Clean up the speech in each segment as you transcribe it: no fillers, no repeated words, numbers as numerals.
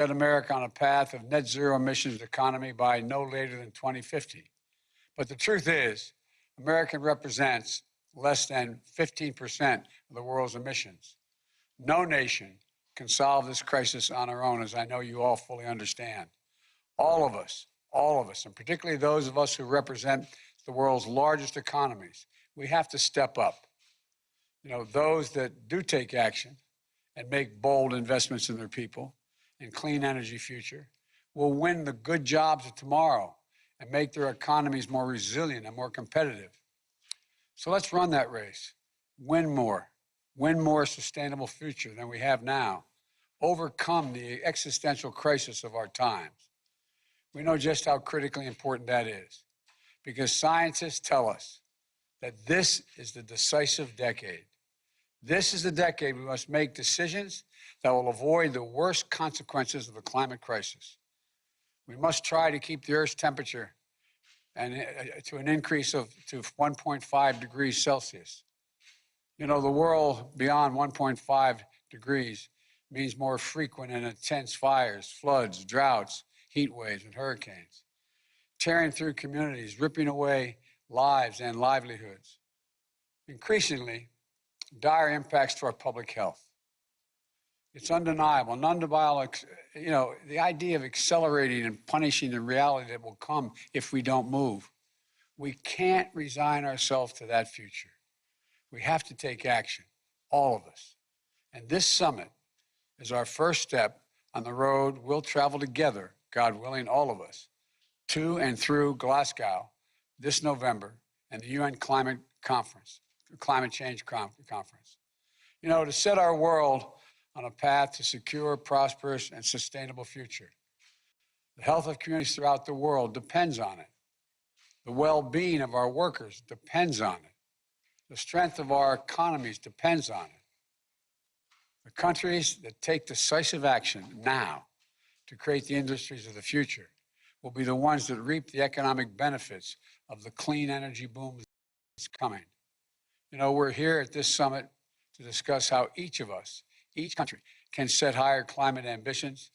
set America on a path of net zero emissions economy by no later than 2050. But the truth is, America represents less than 15% of the world's emissions. No nation can solve this crisis on our own, as I know you all fully understand. All of us, and particularly those of us who represent the world's largest economies, we have to step up. You know, those that do take action and make bold investments in their people and clean energy future will win the good jobs of tomorrow and make their economies more resilient and more competitive. So let's run that race. Win more sustainable future than we have now. Overcome the existential crisis of our times. We know just how critically important that is, because scientists tell us that this is the decisive decade. This is the decade we must make decisions that will avoid the worst consequences of the climate crisis. We must try to keep the Earth's temperature and to an increase to 1.5 degrees Celsius. You know, the world beyond 1.5 degrees means more frequent and intense fires, floods, droughts, heat waves, and hurricanes, tearing through communities, ripping away lives and livelihoods. Increasingly, dire impacts to our public health. It's undeniable, you know, the idea of accelerating and punishing the reality that will come if we don't move. We can't resign ourselves to that future. We have to take action, all of us. And this summit is our first step on the road we'll travel together, God willing, all of us, to and through Glasgow this November and the UN Climate Change Conference. You know, to set our world on a path to secure, prosperous, and sustainable future. The health of communities throughout the world depends on it. The well-being of our workers depends on it. The strength of our economies depends on it. The countries that take decisive action now to create the industries of the future will be the ones that reap the economic benefits of the clean energy boom that's coming. You know, we're here at this summit to discuss how each of us, each country, can set higher climate ambitions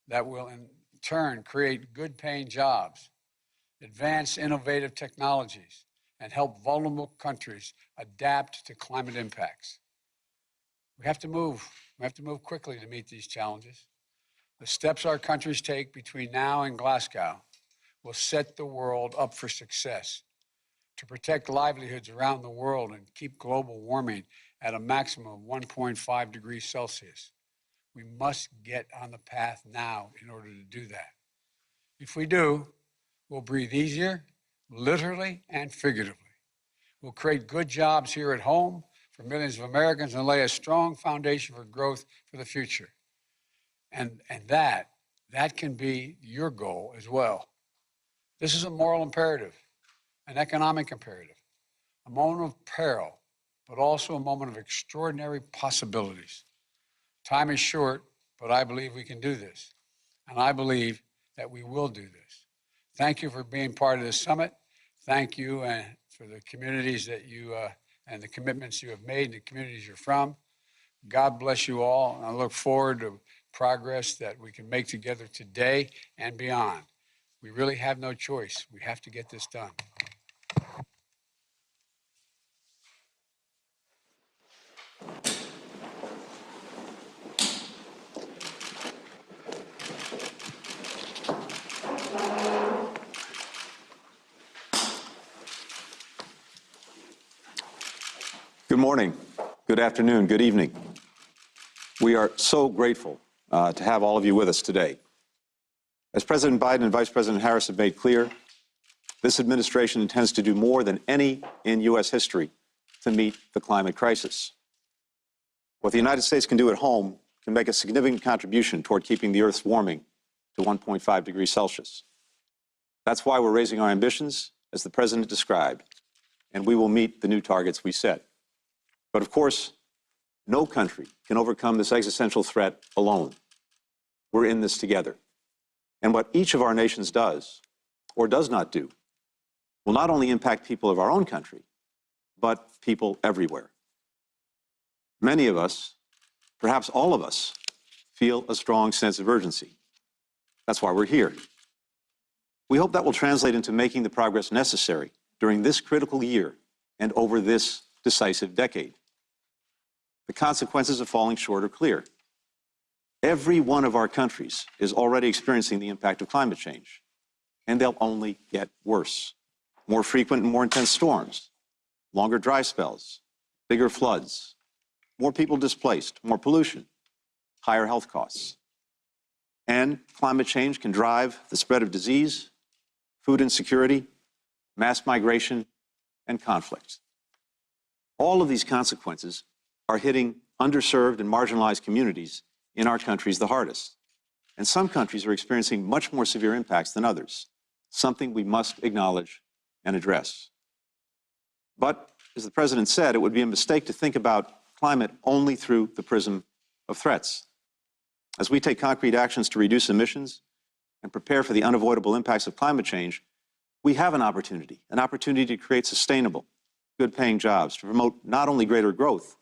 that will in turn create good-paying jobs, advance innovative technologies, and help vulnerable countries adapt to climate impacts. We have to move. We have to move quickly to meet these challenges. The steps our countries take between now and Glasgow will set the world up for success, to protect livelihoods around the world and keep global warming at a maximum of 1.5 degrees Celsius. We must get on the path now in order to do that. If we do, we'll breathe easier, literally and figuratively. We'll create good jobs here at home for millions of Americans and lay a strong foundation for growth for the future. And that can be your goal as well. This is a moral imperative, an economic imperative, a moment of peril, but also a moment of extraordinary possibilities. Time is short, but I believe we can do this. And I believe that we will do this. Thank you for being part of this summit. Thank you for the communities that you and the commitments you have made in the communities you're from. God bless you all. And I look forward to progress that we can make together today and beyond. We really have no choice. We have to get this done. Good morning, good afternoon, good evening. We are so grateful to have all of you with us today. As President Biden and Vice President Harris have made clear, this administration intends to do more than any in U.S. history to meet the climate crisis. What the United States can do at home can make a significant contribution toward keeping the Earth's warming to 1.5 degrees Celsius. That's why we're raising our ambitions, as the President described, and we will meet the new targets we set. But of course, no country can overcome this existential threat alone. We're in this together. And what each of our nations does, or does not do, will not only impact people of our own country, but people everywhere. Many of us, perhaps all of us, feel a strong sense of urgency. That's why we're here. We hope that will translate into making the progress necessary during this critical year and over this decisive decade. The consequences of falling short are clear. Every one of our countries is already experiencing the impact of climate change, and they'll only get worse. More frequent and more intense storms, longer dry spells, bigger floods, more people displaced, more pollution, higher health costs. And climate change can drive the spread of disease, food insecurity, mass migration, and conflict. All of these consequences are hitting underserved and marginalized communities in our countries the hardest. And some countries are experiencing much more severe impacts than others, something we must acknowledge and address. But, as the President said, it would be a mistake to think about climate only through the prism of threats. As we take concrete actions to reduce emissions and prepare for the unavoidable impacts of climate change, we have an opportunity to create sustainable, good-paying jobs, to promote not only greater growth,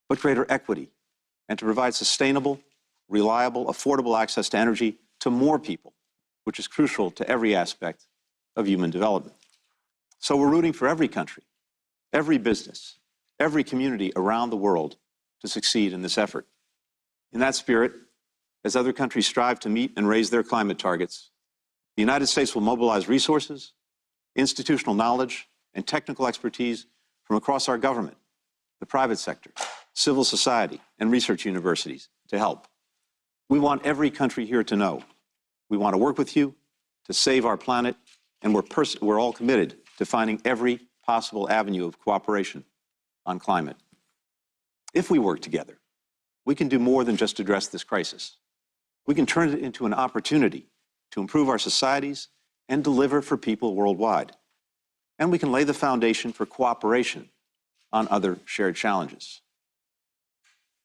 but greater equity, and to provide sustainable, reliable, affordable access to energy to more people, which is crucial to every aspect of human development. So we're rooting for every country, every business, every community around the world to succeed in this effort. In that spirit, as other countries strive to meet and raise their climate targets, the United States will mobilize resources, institutional knowledge, and technical expertise from across our government, the private sector, civil society, and research universities to help. We want every country here to know we want to work with you to save our planet, and we're all committed to finding every possible avenue of cooperation on climate. If we work together, we can do more than just address this crisis. We can turn it into an opportunity to improve our societies and deliver for people worldwide. And we can lay the foundation for cooperation on other shared challenges.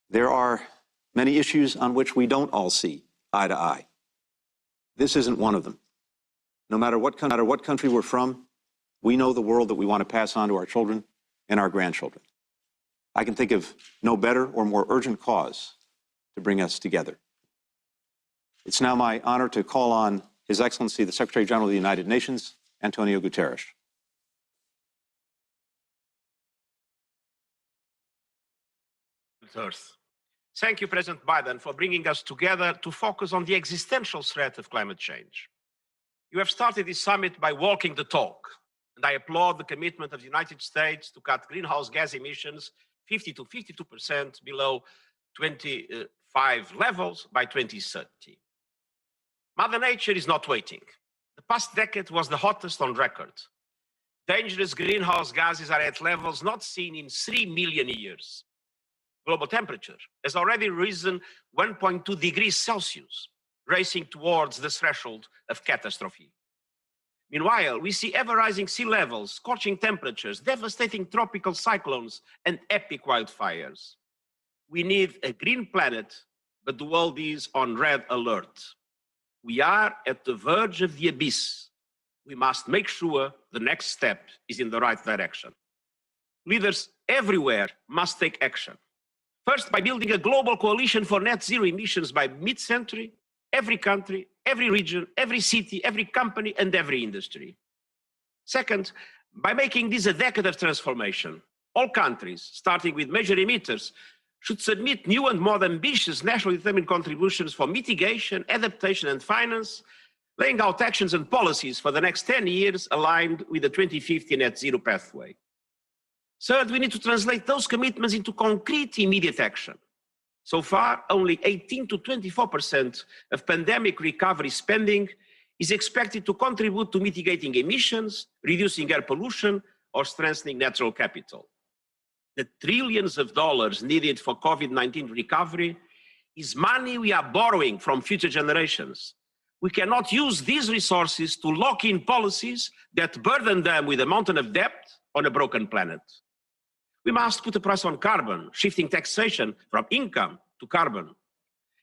There are many issues on which we don't all see eye to eye. This isn't one of them. No matter what country we're from, we know the world that we want to pass on to our children and our grandchildren. I can think of no better or more urgent cause to bring us together. It's now my honor to call on His Excellency, the Secretary General of the United Nations, Antonio Guterres. Earth. Thank you, President Biden, for bringing us together to focus on the existential threat of climate change. You have started this summit by walking the talk, and I applaud the commitment of the United States to cut greenhouse gas emissions 50 to 52% below 25 levels by 2030. Mother Nature is not waiting. The past decade was the hottest on record. Dangerous greenhouse gases are at levels not seen in 3 million years. Global temperature has already risen 1.2 degrees Celsius, racing towards the threshold of catastrophe. Meanwhile, we see ever-rising sea levels, scorching temperatures, devastating tropical cyclones, and epic wildfires. We need a green planet, but the world is on red alert. We are at the verge of the abyss. We must make sure the next step is in the right direction. Leaders everywhere must take action. First, by building a global coalition for net zero emissions by mid-century, every country, every region, every city, every company, and every industry. Second, by making this a decade of transformation. All countries, starting with major emitters, should submit new and more ambitious nationally determined contributions for mitigation, adaptation, and finance, laying out actions and policies for the next 10 years aligned with the 2050 net zero pathway. Third, we need to translate those commitments into concrete immediate action. So far, only 18 to 24% of pandemic recovery spending is expected to contribute to mitigating emissions, reducing air pollution, or strengthening natural capital. The trillions of dollars needed for COVID-19 recovery is money we are borrowing from future generations. We cannot use these resources to lock in policies that burden them with a mountain of debt on a broken planet. We must put a price on carbon, shifting taxation from income to carbon,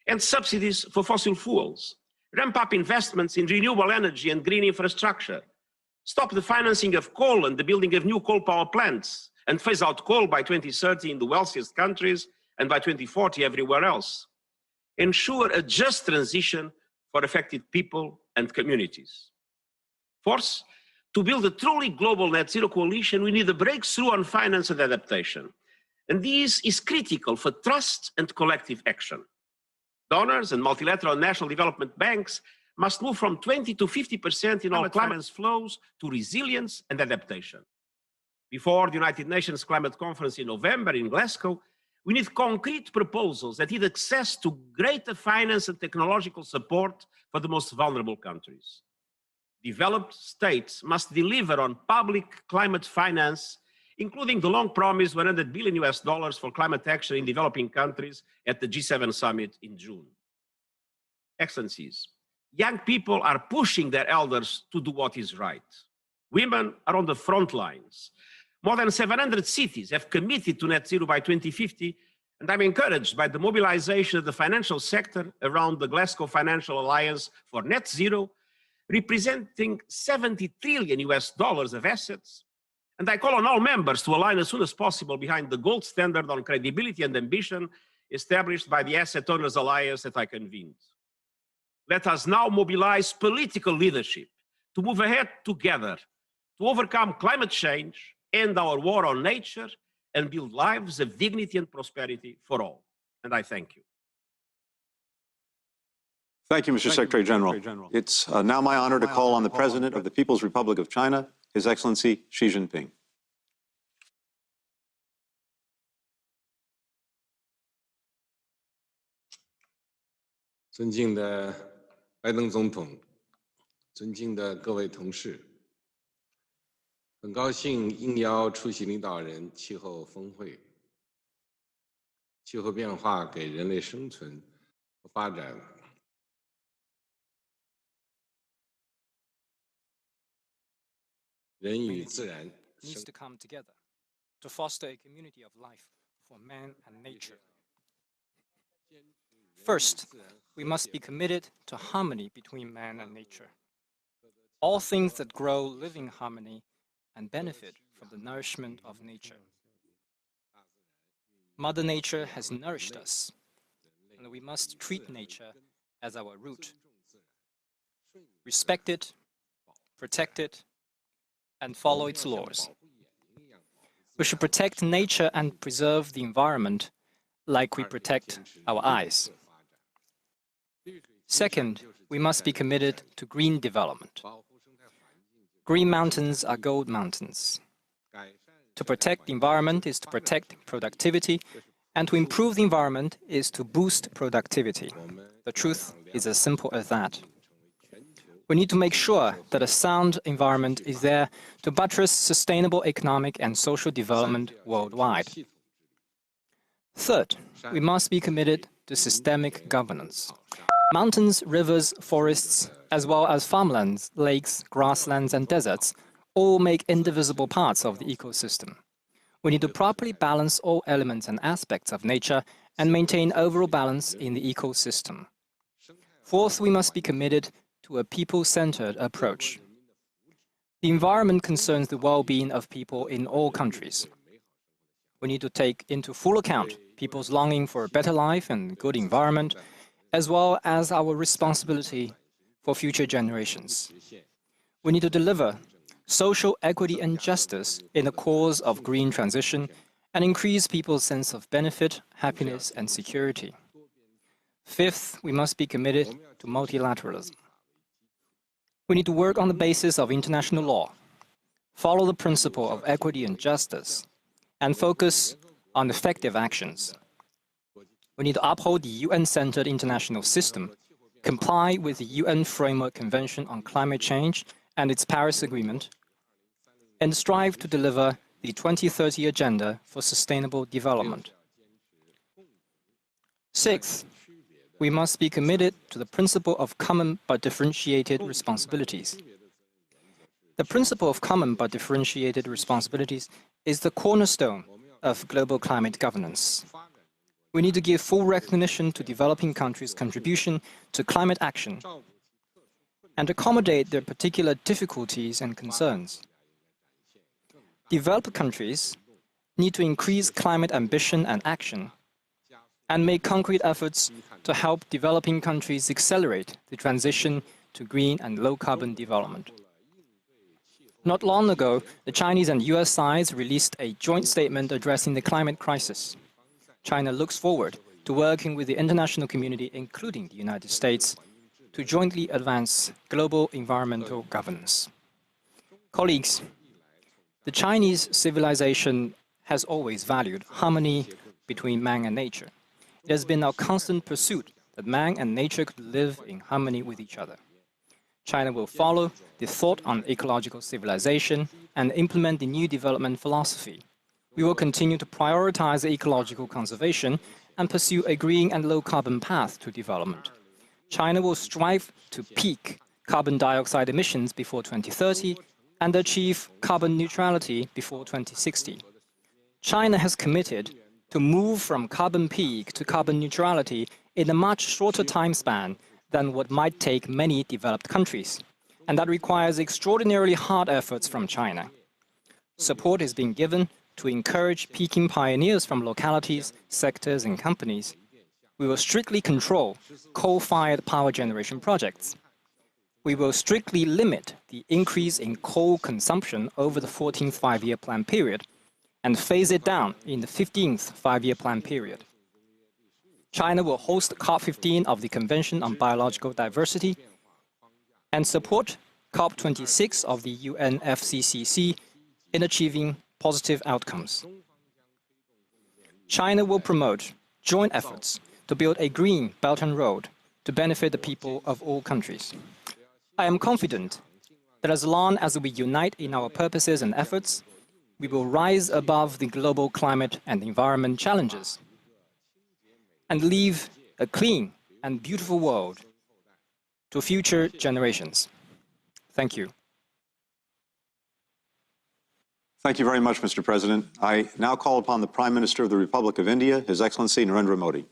and subsidies for fossil fuels. Ramp up investments in renewable energy and green infrastructure. Stop the financing of coal and the building of new coal power plants, and phase out coal by 2030 in the wealthiest countries and by 2040 everywhere else. Ensure a just transition for affected people and communities. Fourth, to build a truly global net zero coalition, we need a breakthrough on finance and adaptation. And this is critical for trust and collective action. Donors and multilateral national development banks must move from 20 to 50% in all climate flows to resilience and adaptation. Before the United Nations Climate Conference in November in Glasgow, we need concrete proposals that need access to greater finance and technological support for the most vulnerable countries. Developed states must deliver on public climate finance, including the long-promised $100 billion for climate action in developing countries at the G7 summit in June. Excellencies, young people are pushing their elders to do what is right. Women are on the front lines. More than 700 cities have committed to net zero by 2050, and I'm encouraged by the mobilization of the financial sector around the Glasgow Financial Alliance for Net Zero, representing $70 trillion of assets. And I call on all members to align as soon as possible behind the gold standard on credibility and ambition established by the Asset Owners Alliance that I convened. Let us now mobilize political leadership to move ahead together to overcome climate change, end our war on nature, and build lives of dignity and prosperity for all. And I thank you. Thank you, Mr. Secretary General. It's now my honor to call on the President of the People's Republic of China, His Excellency Xi Jinping. 尊敬的拜登总统，尊敬的各位同事，很高兴应邀出席领导人气候峰会。气候变化给人类生存和发展人与自然 needs to come together to foster a community of life for man and nature. First, we must be committed to harmony between man and nature. All things that grow live in harmony and benefit from the nourishment of nature. Mother Nature has nourished us, and we must treat nature as our root. Respect it, protect it, and follow its laws. We should protect nature and preserve the environment like we protect our eyes. Second, we must be committed to green development. Green mountains are gold mountains. To protect the environment is to protect productivity, and to improve the environment is to boost productivity. The truth is as simple as that. We need to make sure that a sound environment is there to buttress sustainable economic and social development worldwide. Third, we must be committed to systemic governance. Mountains, rivers, forests, as well as farmlands, lakes, grasslands, and deserts all make indivisible parts of the ecosystem. We need to properly balance all elements and aspects of nature and maintain overall balance in the ecosystem. Fourth, we must be committed to a people-centered approach. The environment concerns the well-being of people in all countries. We need to take into full account people's longing for a better life and good environment, as well as our responsibility for future generations. We need to deliver social equity and justice in the cause of green transition and increase people's sense of benefit, happiness, and security. Fifth, we must be committed to multilateralism. We need to work on the basis of international law, follow the principle of equity and justice, and focus on effective actions. We need to uphold the UN-centered international system, comply with the UN Framework Convention on Climate Change and its Paris Agreement, and strive to deliver the 2030 Agenda for Sustainable Development. Sixth, we must be committed to the principle of common but differentiated responsibilities. The principle of common but differentiated responsibilities is the cornerstone of global climate governance. We need to give full recognition to developing countries' contribution to climate action and accommodate their particular difficulties and concerns. Developed countries need to increase climate ambition and action and make concrete efforts to help developing countries accelerate the transition to green and low-carbon development. Not long ago, the Chinese and US sides released a joint statement addressing the climate crisis. China looks forward to working with the international community, including the United States, to jointly advance global environmental governance. Colleagues, the Chinese civilization has always valued harmony between man and nature. It has been our constant pursuit that man and nature could live in harmony with each other. China will follow the thought on ecological civilization and implement the new development philosophy. We will continue to prioritize ecological conservation and pursue a green and low-carbon path to development. China will strive to peak carbon dioxide emissions before 2030 and achieve carbon neutrality before 2060. China has committed to move from carbon peak to carbon neutrality in a much shorter time span than what might take many developed countries, and that requires extraordinarily hard efforts from China. Support is being given to encourage peaking pioneers from localities, sectors, and companies. We will strictly control coal-fired power generation projects. We will strictly limit the increase in coal consumption over the 14th five-year plan period and phase it down in the 15th five-year plan period. China will host COP15 of the Convention on Biological Diversity and support COP26 of the UNFCCC in achieving positive outcomes. China will promote joint efforts to build a green Belt and Road to benefit the people of all countries. I am confident that as long as we unite in our purposes and efforts, we will rise above the global climate and environment challenges and leave a clean and beautiful world to future generations. Thank you. Thank you very much, Mr. President. I now call upon the Prime Minister of the Republic of India, His Excellency Narendra Modi.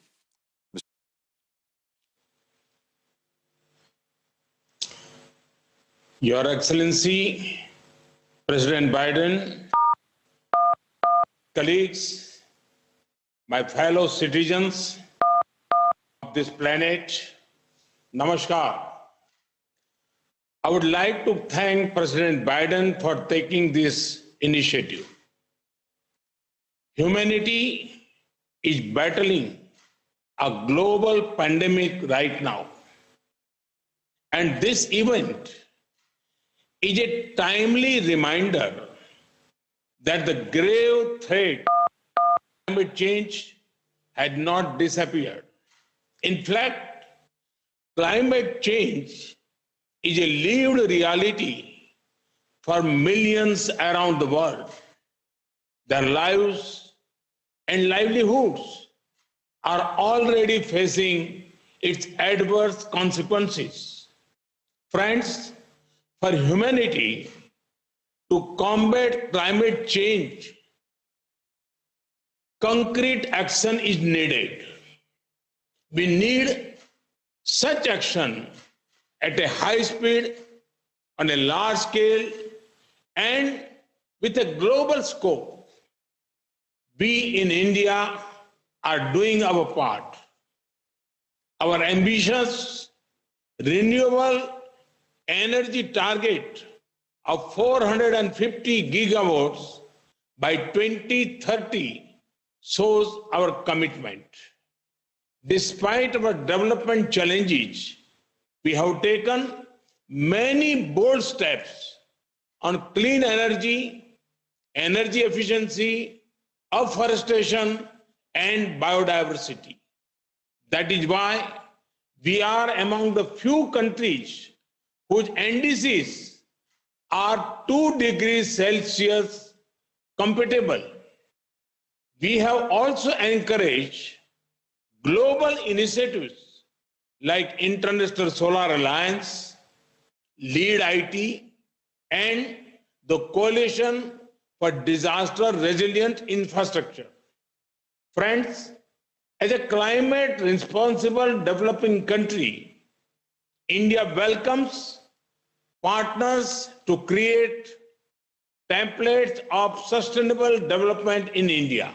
Your Excellency, President Biden, colleagues, my fellow citizens of this planet, Namaskar. I would like to thank President Biden for taking this initiative. Humanity is battling a global pandemic right now. And this event is a timely reminder that the grave threat of climate change had not disappeared. In fact, climate change is a lived reality for millions around the world. Their lives and livelihoods are already facing its adverse consequences. Friends, for humanity to combat climate change, concrete action is needed. We need such action at a high speed, on a large scale, and with a global scope. We in India are doing our part. Our ambitious renewable energy target of 450 gigawatts by 2030 shows our commitment. Despite our development challenges, we have taken many bold steps on clean energy, energy efficiency, afforestation, and biodiversity. That is why we are among the few countries whose NDCs are 2 degrees Celsius compatible. We have also encouraged global initiatives like International Solar Alliance, LEAD IT, and the Coalition for Disaster Resilient Infrastructure. Friends, as a climate responsible developing country, India welcomes partners to create templates of sustainable development in India.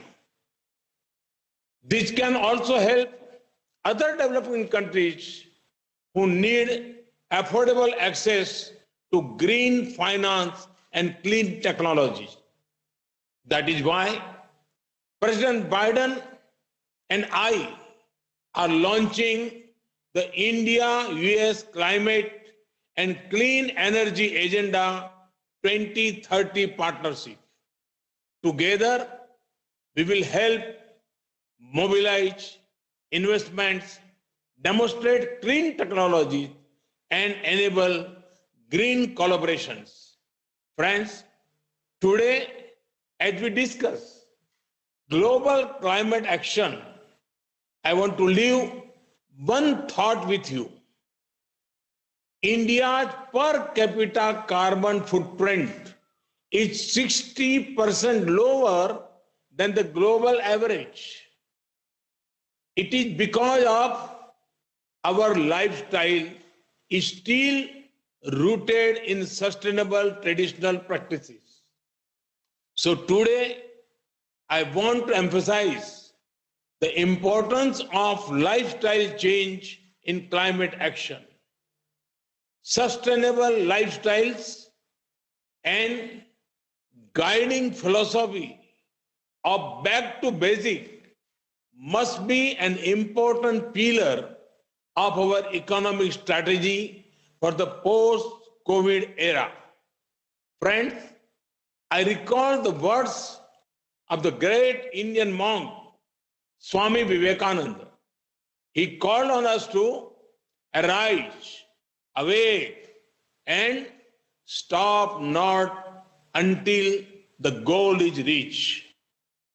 This can also help other developing countries who need affordable access to green finance and clean technologies. That is why President Biden and I are launching the India-US Climate and Clean Energy Agenda 2030 Partnership. Together, we will help mobilize investments, demonstrate clean technologies, and enable green collaborations. Friends, today, as we discuss global climate action, I want to leave one thought with you. India's per capita carbon footprint is 60% lower than the global average. It is because of our lifestyle is still rooted in sustainable traditional practices. So today, I want to emphasize the importance of lifestyle change in climate action. Sustainable lifestyles and guiding philosophy of back to basic must be an important pillar of our economic strategy for the post-COVID era. Friends, I recall the words of the great Indian monk, Swami Vivekananda. He called on us to arise, awake, and stop not until the goal is reached.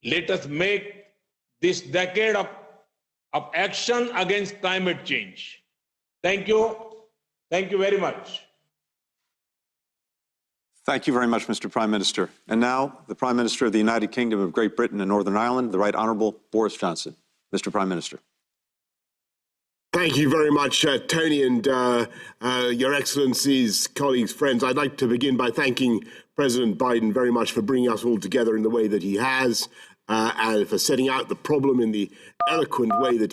Let us make this decade of action against climate change. Thank you. Thank you very much. Thank you very much, Mr. Prime Minister. And now, the Prime Minister of the United Kingdom of Great Britain and Northern Ireland, the Right Honourable Boris Johnson. Mr. Prime Minister. Thank you very much, Tony, and Your Excellencies, colleagues, friends. I'd like to begin by thanking President Biden very much for bringing us all together in the way that he has, and for setting out the problem in the eloquent way that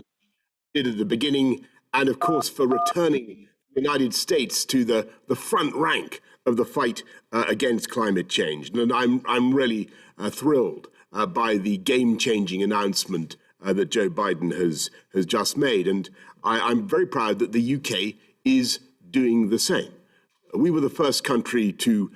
he did at the beginning, and of course for returning the United States to the front rank of the fight against climate change. And I'm really thrilled by the game-changing announcement that Joe Biden has just made. And I'm very proud that the UK is doing the same. We were the first country to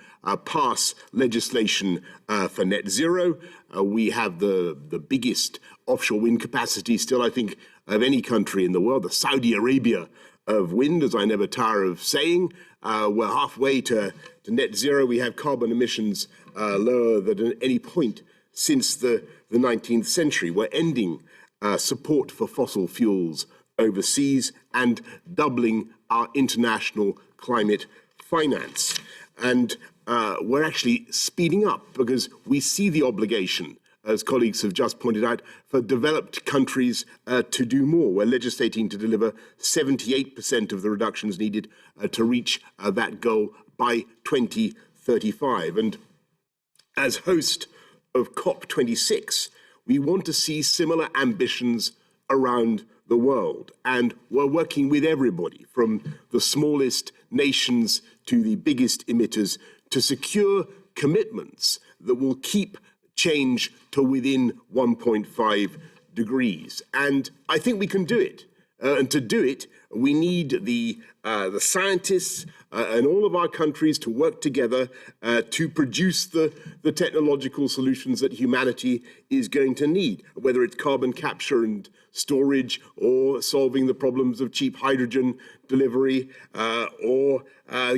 pass legislation for net zero. We have the biggest offshore wind capacity still, I think, of any country in the world, the Saudi Arabia of wind, as I never tire of saying. We're halfway to net zero. We have carbon emissions lower than at any point since the 19th century. We're ending support for fossil fuels overseas and doubling our international climate finance. And we're actually speeding up because we see the obligation, as colleagues have just pointed out, for developed countries to do more. We're legislating to deliver 78% of the reductions needed to reach that goal by 2035. And as host of COP26, we want to see similar ambitions around the world. And we're working with everybody, from the smallest nations to the biggest emitters, to secure commitments that will keep change to within 1.5 degrees. And I think we can do it. And to do it, we need the scientists and all of our countries to work together to produce the technological solutions that humanity is going to need, whether it's carbon capture and storage, or solving the problems of cheap hydrogen delivery, or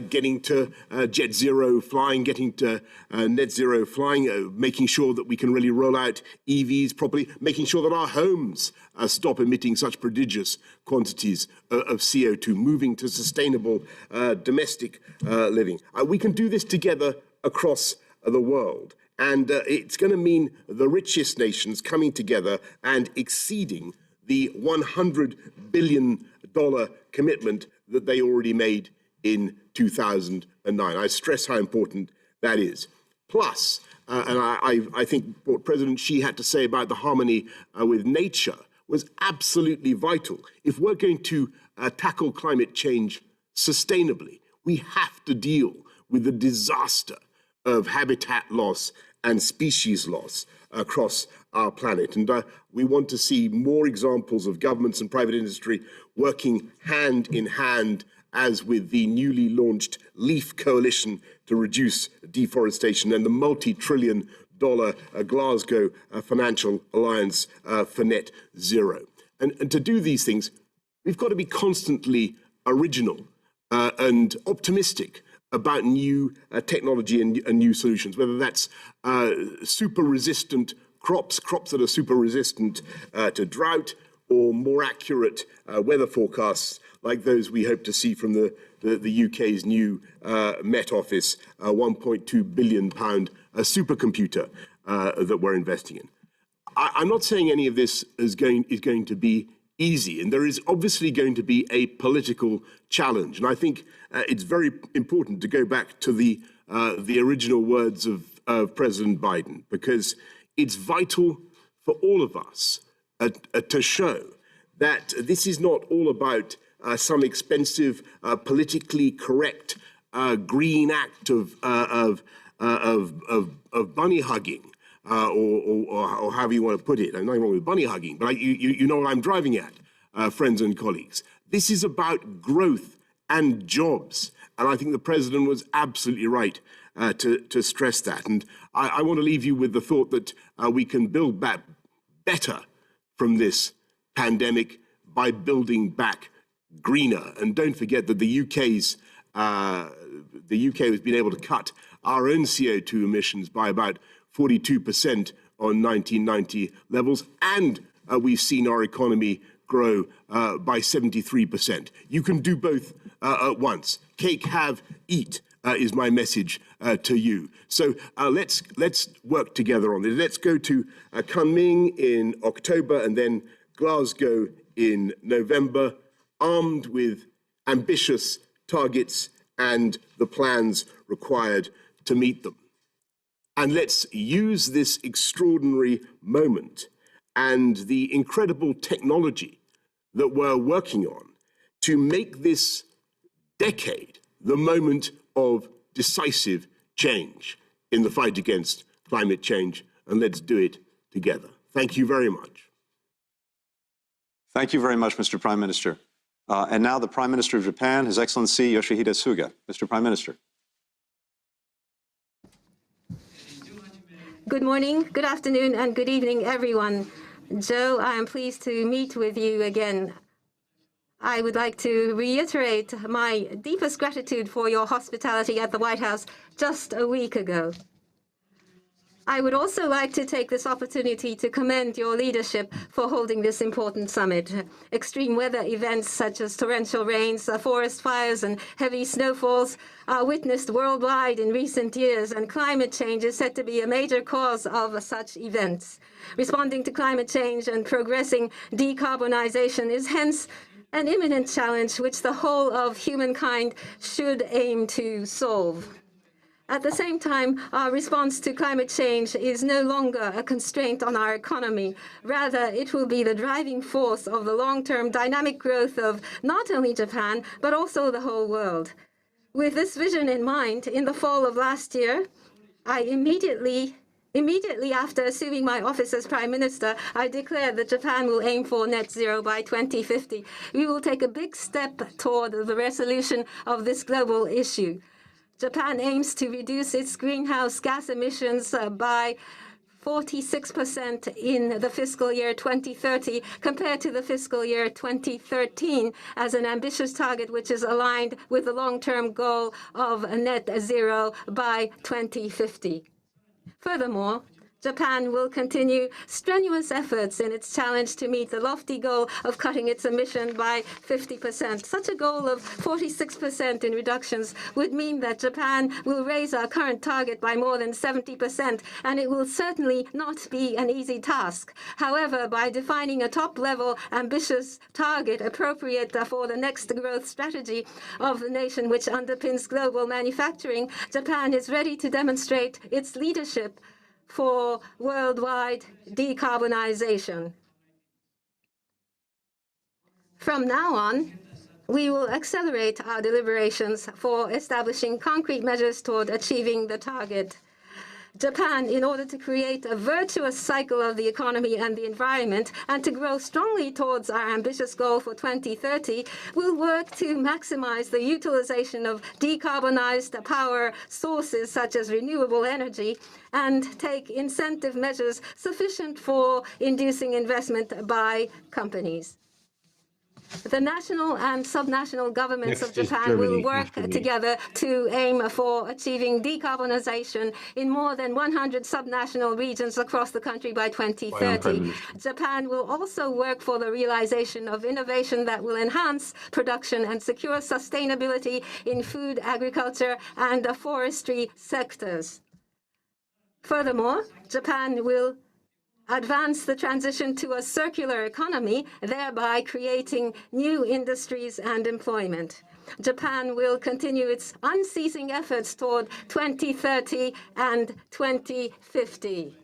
getting to jet zero flying, getting to net zero flying, making sure that we can really roll out EVs properly, making sure that our homes stop emitting such prodigious quantities of CO2, moving to sustainable domestic living. We can do this together across the world. And it's going to mean the richest nations coming together and exceeding the $100 billion commitment that they already made in 2009. I stress how important that is. Plus, and I think what President Xi had to say about the harmony with nature was absolutely vital. If we're going to tackle climate change sustainably, we have to deal with the disaster of habitat loss and species loss across our planet. And we want to see more examples of governments and private industry working hand in hand, as with the newly launched LEAF Coalition to reduce deforestation and the multi-trillion-dollar Glasgow Financial Alliance for net zero. And to do these things, we've got to be constantly original and optimistic about new technology and new solutions, whether that's super resistant crops that are super resistant to drought, or more accurate weather forecasts like those we hope to see from the UK's new Met Office £1.2 billion supercomputer that we're investing in. I'm not saying any of this is going to be easy, and there is obviously going to be a political challenge. And I think it's very important to go back to the original words of President Biden, because it's vital for all of us to show that this is not all about some expensive, politically correct green act of bunny hugging, or however you want to put it. I'm not wrong with bunny hugging, but you know what I'm driving at, friends and colleagues. This is about growth and jobs, and I think the president was absolutely right to stress that. And I want to leave you with the thought that we can build back better from this pandemic by building back greener. And don't forget that the UK has been able to cut our own CO2 emissions by about 42% on 1990 levels, and we've seen our economy grow by 73%. You can do both at once. Cake, have, eat is my message to you. So let's work together on this. Let's go to Kunming in October and then Glasgow in November, armed with ambitious targets and the plans required to meet them. And let's use this extraordinary moment and the incredible technology that we're working on to make this decade the moment of decisive change in the fight against climate change. And let's do it together. Thank you very much. Thank you very much, Mr. Prime Minister. And now the Prime Minister of Japan, His Excellency Yoshihide Suga. Mr. Prime Minister. Good morning, good afternoon, and good evening, everyone. Joe, I am pleased to meet with you again. I would like to reiterate my deepest gratitude for your hospitality at the White House just a week ago. I would also like to take this opportunity to commend your leadership for holding this important summit. Extreme weather events such as torrential rains, forest fires, and heavy snowfalls are witnessed worldwide in recent years, and climate change is said to be a major cause of such events. Responding to climate change and progressing decarbonization is hence an imminent challenge which the whole of humankind should aim to solve. At the same time, our response to climate change is no longer a constraint on our economy. Rather, it will be the driving force of the long-term dynamic growth of not only Japan, but also the whole world. With this vision in mind, in the fall of last year, immediately after assuming my office as Prime Minister, I declared that Japan will aim for net zero by 2050. We will take a big step toward the resolution of this global issue. Japan aims to reduce its greenhouse gas emissions by 46% in the fiscal year 2030 compared to the fiscal year 2013 as an ambitious target which is aligned with the long-term goal of net zero by 2050. Furthermore, Japan will continue strenuous efforts in its challenge to meet the lofty goal of cutting its emission by 50%. Such a goal of 46% in reductions would mean that Japan will raise our current target by more than 70%, and it will certainly not be an easy task. However, by defining a top-level ambitious target appropriate for the next growth strategy of the nation which underpins global manufacturing, Japan is ready to demonstrate its leadership for worldwide decarbonization. From now on, we will accelerate our deliberations for establishing concrete measures toward achieving the target. Japan, in order to create a virtuous cycle of the economy and the environment and to grow strongly towards our ambitious goal for 2030, will work to maximize the utilization of decarbonized power sources such as renewable energy and take incentive measures sufficient for inducing investment by companies. The national and subnational governments of Japan will work together to aim for achieving decarbonization in more than 100 subnational regions across the country by 2030. Japan will also work for the realization of innovation that will enhance production and secure sustainability in food, agriculture, and the forestry sectors. Furthermore, Japan will advance the transition to a circular economy, thereby creating new industries and employment. Japan will continue its unceasing efforts toward 2030 and 2050.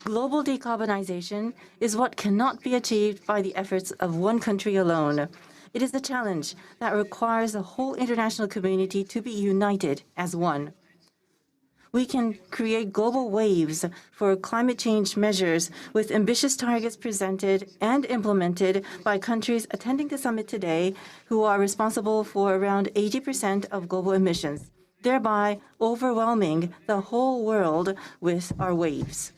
Global decarbonization is what cannot be achieved by the efforts of one country alone. It is a challenge that requires the whole international community to be united as one. We can create global waves for climate change measures with ambitious targets presented and implemented by countries attending the summit today who are responsible for around 80% of global emissions, thereby overwhelming the whole world with our waves.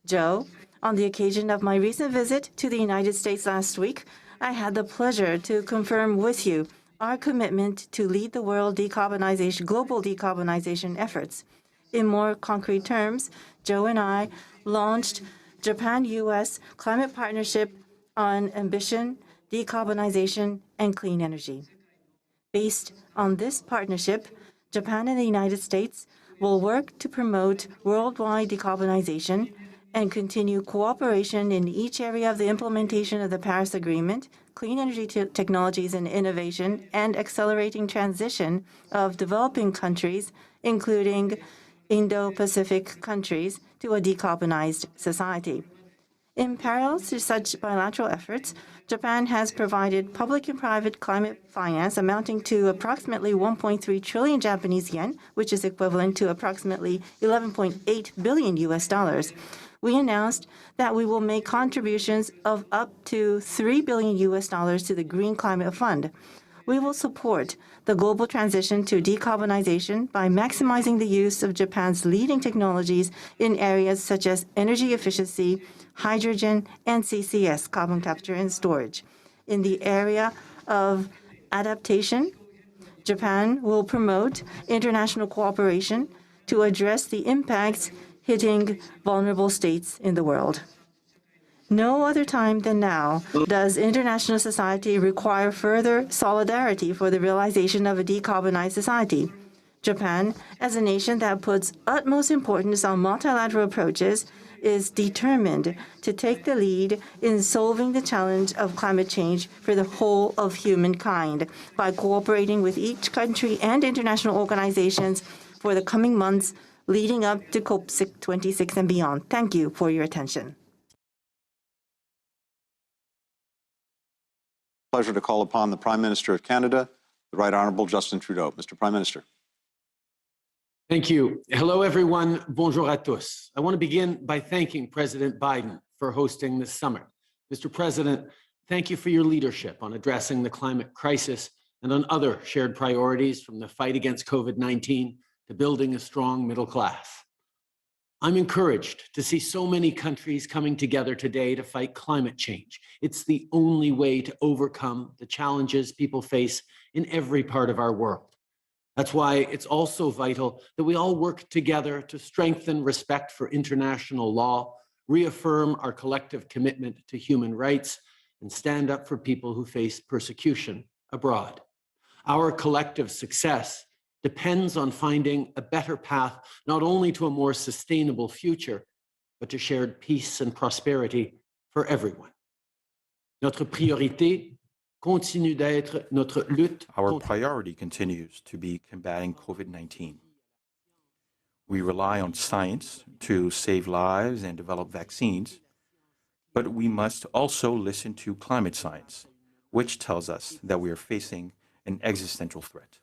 Joe, on the occasion of my recent visit to the United States last week, I had the pleasure to confirm with you our commitment to lead the world global decarbonization efforts. In more concrete terms, Joe and I launched Japan-U.S. Climate Partnership on Ambition, Decarbonization, and Clean Energy. Based on this partnership, Japan and the United States will work to promote worldwide decarbonization and continue cooperation in each area of the implementation of the Paris Agreement, clean energy technologies and innovation, and accelerating transition of developing countries, including Indo-Pacific countries, to a decarbonized society. In parallel to such bilateral efforts, Japan has provided public and private climate finance amounting to approximately 1.3 trillion Japanese yen, which is equivalent to approximately $11.8 billion US. We announced that we will make contributions of up to $3 billion US to the Green Climate Fund. We will support the global transition to decarbonization by maximizing the use of Japan's leading technologies in areas such as energy efficiency, hydrogen, and CCS, carbon capture and storage. In the area of adaptation, Japan will promote international cooperation to address the impacts hitting vulnerable states in the world. No other time than now does international society require further solidarity for the realization of a decarbonized society. Japan, as a nation that puts utmost importance on multilateral approaches, is determined to take the lead in solving the challenge of climate change for the whole of humankind by cooperating with each country and international organizations for the coming months leading up to COP26 and beyond. Thank you for your attention. Pleasure to call upon the Prime Minister of Canada, the Right Honourable Justin Trudeau. Mr. Prime Minister. Thank you. Hello, everyone. Bonjour à tous. I want to begin by thanking President Biden for hosting this summit. Mr. President, thank you for your leadership on addressing the climate crisis and on other shared priorities, from the fight against COVID-19 to building a strong middle class. I'm encouraged to see so many countries coming together today to fight climate change. It's the only way to overcome the challenges people face in every part of our world. That's why it's also vital that we all work together to strengthen respect for international law, reaffirm our collective commitment to human rights, and stand up for people who face persecution abroad. Our collective success depends on finding a better path, not only to a more sustainable future, but to shared peace and prosperity for everyone. Notre priorité continue d'être notre lutte. Our priority continues to be combating COVID-19. We rely on science to save lives and develop vaccines, But we must also listen to climate science, which tells us that we are facing an existential threat.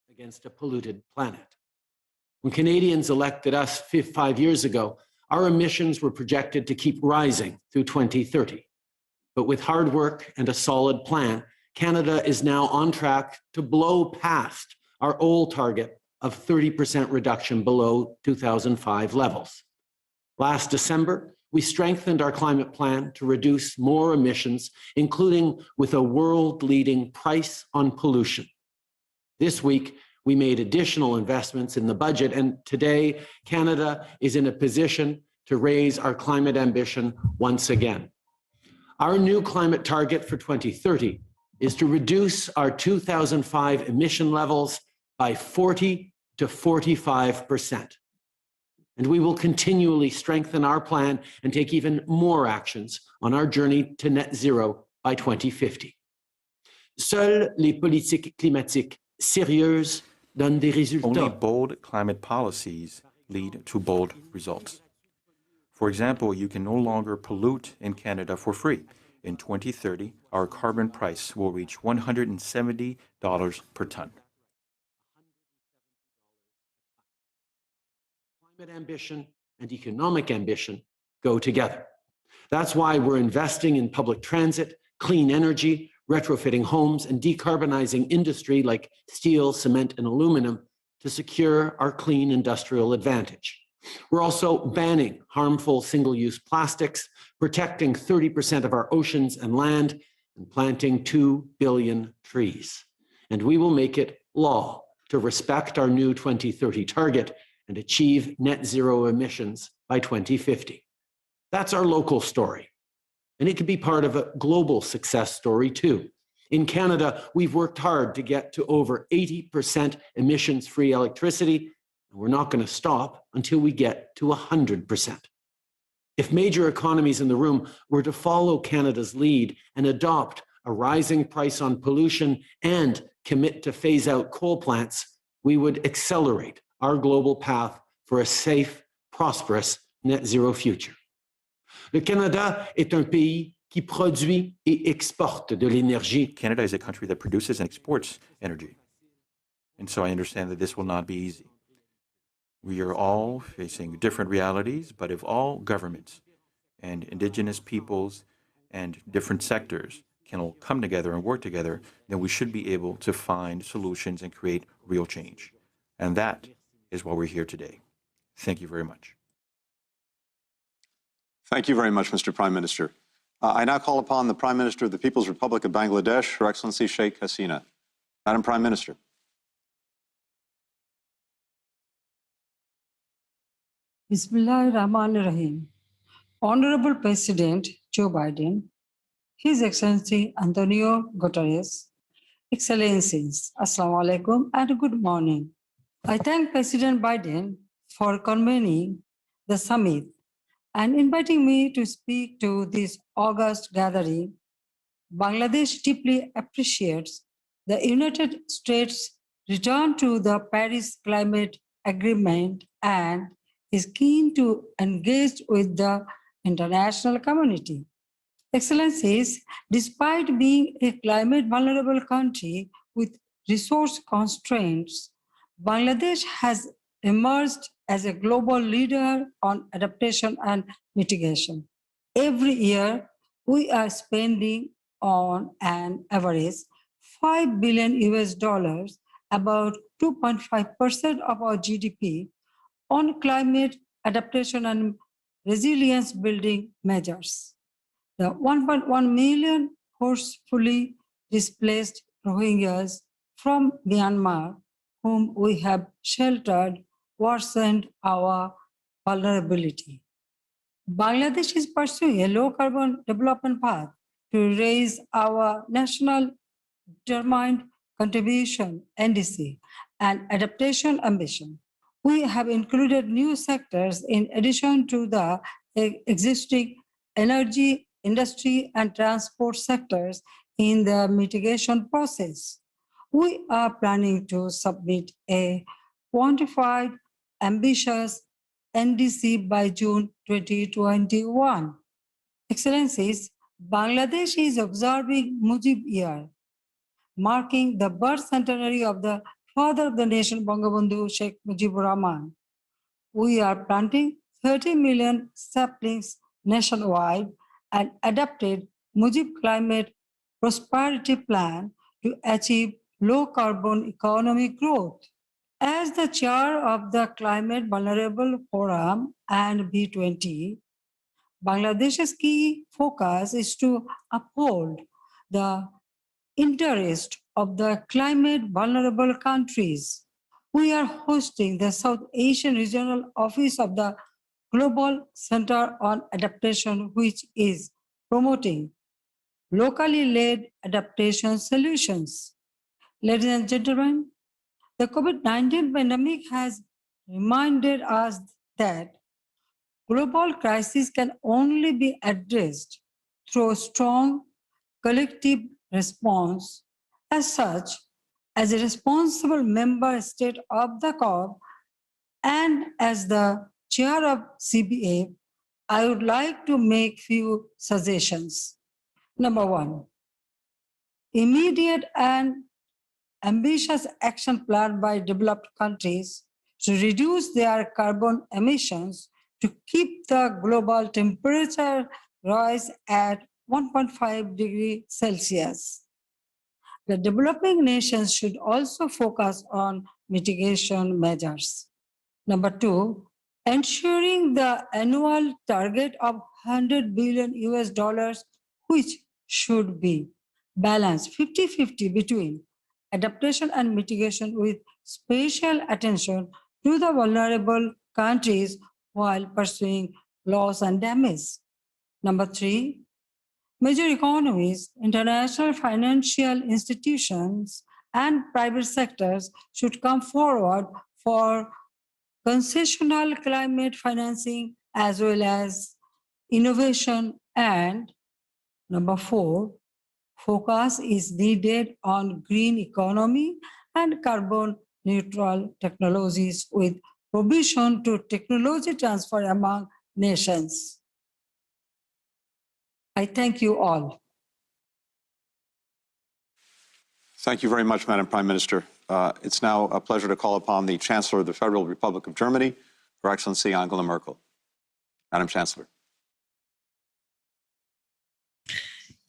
Against a polluted planet. When Canadians elected us 5 years ago, our emissions were projected to keep rising through 2030. But with hard work and a solid plan, Canada is now on track to blow past our old target of 30% reduction below 2005 levels. Last December, we strengthened our climate plan to reduce more emissions, including with a world-leading price on pollution. This week, we made additional investments in the budget, and today, Canada is in a position to raise our climate ambition once again. Our new climate target for 2030 is to reduce our 2005 emission levels by 40 to 45%. And we will continually strengthen our plan and take even more actions on our journey to net zero by 2050. Seules les politiques climatiques sérieuses donnent des résultats. Only bold climate policies lead to bold results. For example, you can no longer pollute in Canada for free. In 2030, our carbon price will reach $170 per ton. Climate ambition and economic ambition go together. That's why we're investing in public transit, clean energy, retrofitting homes, and decarbonizing industry like steel, cement, and aluminum to secure our clean industrial advantage. We're also banning harmful single-use plastics, protecting 30% of our oceans and land, and planting 2 billion trees. And we will make it law to respect our new 2030 target and achieve net zero emissions by 2050. That's our local story. And it could be part of a global success story too. In Canada, we've worked hard to get to over 80% emissions-free electricity, and we're not going to stop until we get to 100%. If major economies in the room were to follow Canada's lead and adopt a rising price on pollution and commit to phase out coal plants, we would accelerate our global path for a safe, prosperous net zero future. Le Canada est un pays qui produit et exporte de l'énergie. Canada is a country that produces and exports energy. And so I understand that this will not be easy. We are all facing different realities, but if all governments and Indigenous peoples and different sectors can all come together and work together, then we should be able to find solutions and create real change. And that is why we're here today. Thank you very much. Thank you very much, Mr. Prime Minister. I now call upon the Prime Minister of the People's Republic of Bangladesh, Her Excellency Sheikh Hasina. Madam Prime Minister. Bismillahir Rahmanir Rahim. Honorable President Joe Biden, His Excellency Antonio Guterres, Excellencies, Assalamu alaikum and good morning. I thank President Biden for convening the summit and inviting me to speak to this August gathering. Bangladesh deeply appreciates the United States' return to the Paris Climate Agreement and is keen to engage with the international community. Excellencies, despite being a climate vulnerable country with resource constraints, Bangladesh has emerged as a global leader on adaptation and mitigation. Every year, we are spending on an average $5 billion US, about 2.5% of our GDP, on climate adaptation and resilience building measures. The 1.1 million forcefully displaced Rohingyas from Myanmar, whom we have sheltered, worsened our vulnerability. Bangladesh is pursuing a low-carbon development path to raise our national determined contribution, NDC, and adaptation ambition. We have included new sectors in addition to the existing energy, industry, and transport sectors in the mitigation process. We are planning to submit a quantified, ambitious NDC by June 2021. Excellencies, Bangladesh is observing Mujib Year, marking the birth centenary of the father of the nation, Bangabandhu Sheikh Mujibur Rahman. We are planting 30 million saplings nationwide and adopted Mujib Climate Prosperity Plan to achieve low carbon economic growth. As the chair of the Climate Vulnerable Forum and B20, Bangladesh's key focus is to uphold the interest of the climate vulnerable countries. We are hosting the South Asian Regional Office of the Global Center on Adaptation, which is promoting locally led adaptation solutions. Ladies and gentlemen, the COVID-19 pandemic has reminded us that global crisis can only be addressed through a strong collective response. As such, as a responsible member state of the COP and as the chair of CBA, I would like to make few suggestions. Number one, immediate and ambitious action plan by developed countries to reduce their carbon emissions to keep the global temperature rise at 1.5 degrees Celsius. The developing nations should also focus on mitigation measures. Number two, ensuring the annual target of 100 billion US dollars, which should be balanced 50-50 between adaptation and mitigation with special attention to the vulnerable countries while pursuing loss and damage. Number three, major economies, international financial institutions, and private sectors should come forward for concessional climate financing as well as innovation. And number four, focus is needed on green economy and carbon neutral technologies with provision to technology transfer among nations. I thank you all. Thank you very much, Madam Prime Minister. It's now a pleasure to call upon the Chancellor of the Federal Republic of Germany, Her Excellency Angela Merkel. Madam Chancellor.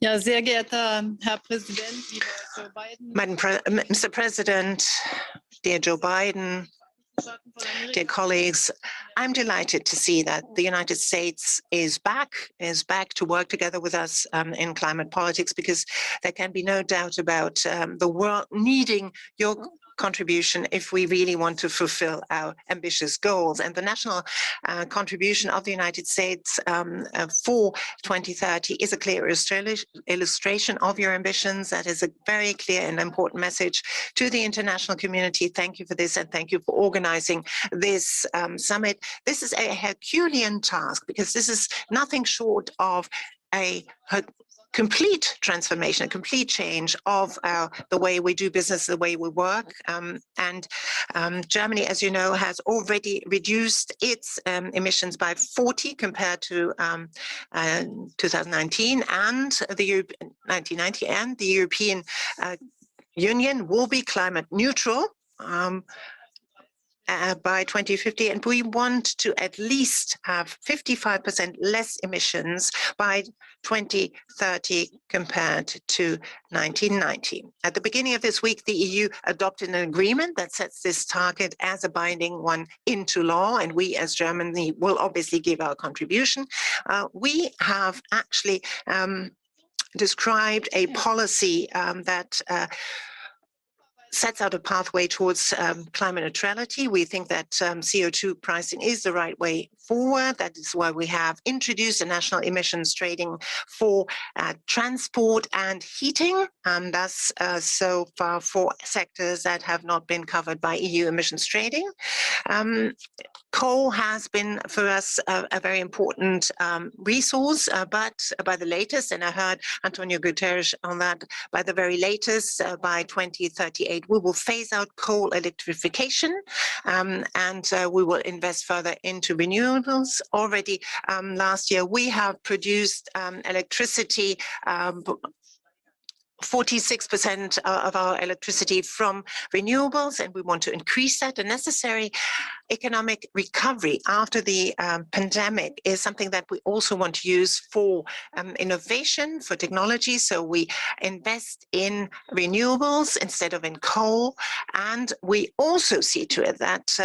Ja, sehr geehrter Herr Präsident, lieber Joe Biden. Mr. President, dear Joe Biden, dear colleagues, I'm delighted to see that the United States is back to work together with us in climate politics, because there can be no doubt about the world needing your contribution if we really want to fulfill our ambitious goals. And the national contribution of the United States for 2030 is a clear illustration of your ambitions. That is a very clear and important message to the international community. Thank you for this, and thank you for organizing this summit. This is a Herculean task, because this is nothing short of a complete transformation, a complete change of the way we do business, the way we work. Germany, as you know, has already reduced its emissions by 40 compared to 2019 and the 1990, and the European Union will be climate neutral by 2050, and we want to at least have 55% less emissions by 2030 compared to 1990. At the beginning of this week, the EU adopted an agreement that sets this target as a binding one into law, and we as Germany will obviously give our contribution. We have actually described a policy that sets out a pathway towards climate neutrality. We think that CO2 pricing is the right way forward. That is why we have introduced a national emissions trading for transport and heating, thus so far for sectors that have not been covered by EU emissions trading. Coal has been for us a very important resource, but by the latest, and I heard Antonio Guterres on that, by the very latest, by 2038, decade, we will phase out coal electrification, and we will invest further into renewables. Already last year, we have produced electricity 46% of our electricity from renewables, and we want to increase that. The necessary economic recovery after the pandemic is something that we also want to use for innovation, for technology. So we invest in renewables instead of in coal. And we also see to it that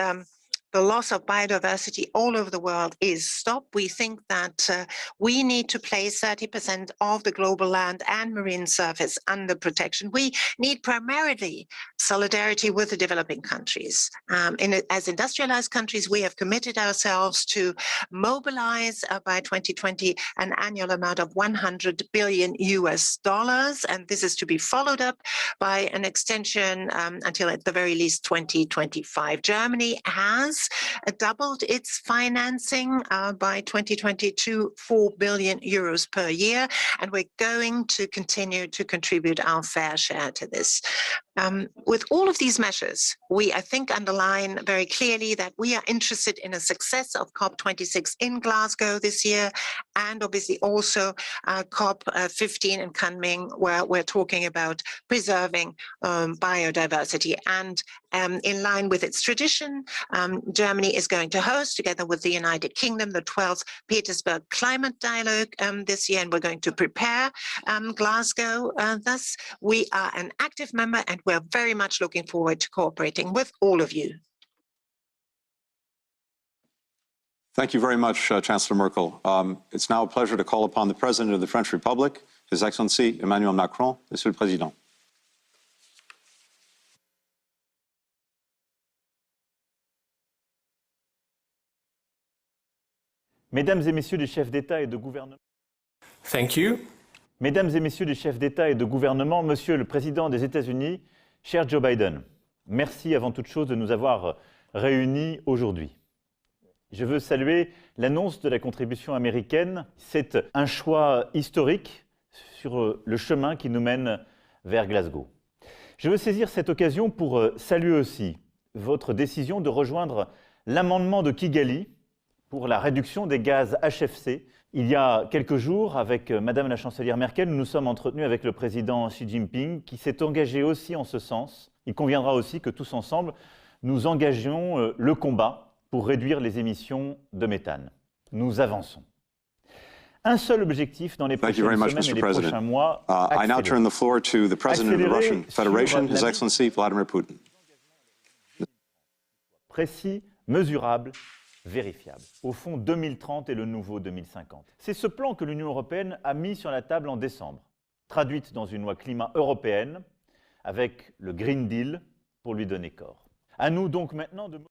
the loss of biodiversity all over the world is stopped. We think that we need to place 30% of the global land and marine surface under protection. We need primarily solidarity with the developing countries. As industrialized countries, we have committed ourselves to mobilize by 2020 an annual amount of $100 billion, and this is to be followed up by an extension until at the very least 2025. Germany has doubled its financing by 2022, 4 billion euros per year, and we're going to continue to contribute our fair share to this. With all of these measures, we, I think, underline very clearly that we are interested in a success of COP26 in Glasgow this year, and obviously also COP15 in Kunming, where we're talking about preserving biodiversity. And in line with its tradition, Germany is going to host, together with the United Kingdom, the 12th Petersburg Climate Dialogue this year, and we're going to prepare Glasgow. Thus, we are an active member, and we're very much looking forward to cooperating with all of you. Thank you very much, Chancellor Merkel. It's now a pleasure to call upon the President of the French Republic, His Excellency Emmanuel Macron. Monsieur le Président. Mesdames et messieurs les chefs d'État et de gouvernement. Thank you. Mesdames et messieurs les chefs d'État et de gouvernement, Monsieur le Président des États-Unis, cher Joe Biden, merci avant toute chose de nous avoir réunis aujourd'hui. Je veux saluer l'annonce de la contribution américaine. C'est un choix historique sur le chemin qui nous mène vers Glasgow. Je veux saisir cette occasion pour saluer aussi votre décision de rejoindre l'amendement de Kigali pour la réduction des gaz HFC. Il y a quelques jours, avec Madame la chancelière Merkel, nous nous sommes entretenus avec le président Xi Jinping, qui s'est engagé aussi en ce sens. Il conviendra aussi que tous ensemble, nous engagions le combat pour réduire les émissions de méthane. Nous avançons. Un seul objectif dans les prochaines semaines et les prochains mois, I now turn the floor to the President of the Russian Federation, His Excellency Vladimir Putin. Précis, mesurable, vérifiable. Au fond, 2030 est le nouveau 2050. C'est ce plan que l'Union européenne a mis sur la table en décembre, traduite dans une loi climat européenne, avec le Green Deal pour lui donner corps. À nous donc maintenant de...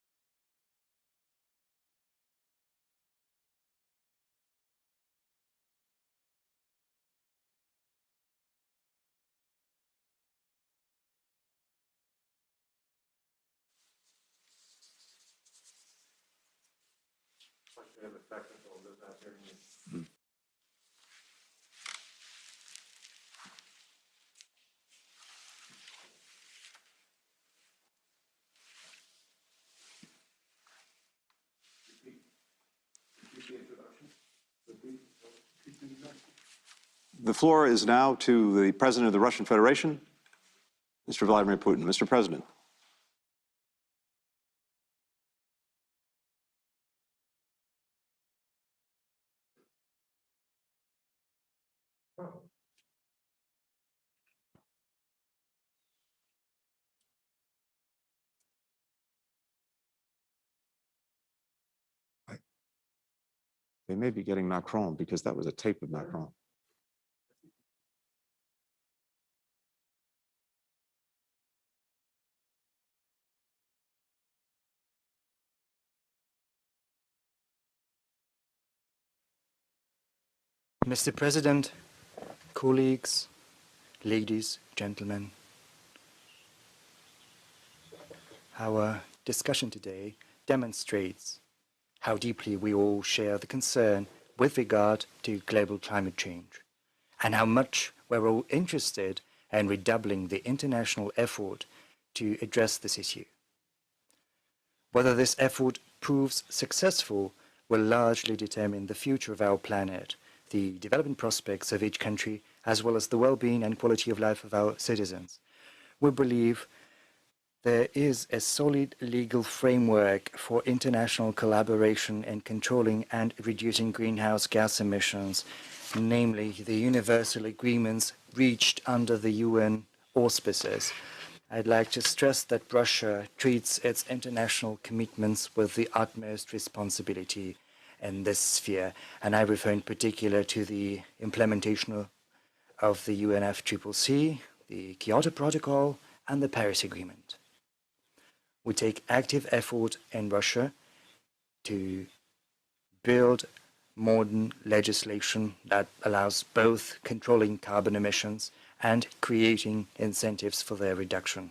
The floor is now to the President of the Russian Federation, Mr. Vladimir Putin. Mr. President. They may be getting Macron because that was a tape of Macron. Mr. President, colleagues, ladies, gentlemen, our discussion today demonstrates how deeply we all share the concern with regard to global climate change, and how much we're all interested in redoubling the international effort to address this issue. Whether this effort proves successful will largely determine the future of our planet, the development prospects of each country, as well as the well-being and quality of life of our citizens. We believe there is a solid legal framework for international collaboration in controlling and reducing greenhouse gas emissions, namely the universal agreements reached under the UN auspices. I'd like to stress that Russia treats its international commitments with the utmost responsibility in this sphere, and I refer in particular to the implementation of the UNFCCC, the Kyoto Protocol, and the Paris Agreement. We take active effort in Russia to build modern legislation that allows both controlling carbon emissions and creating incentives for their reduction.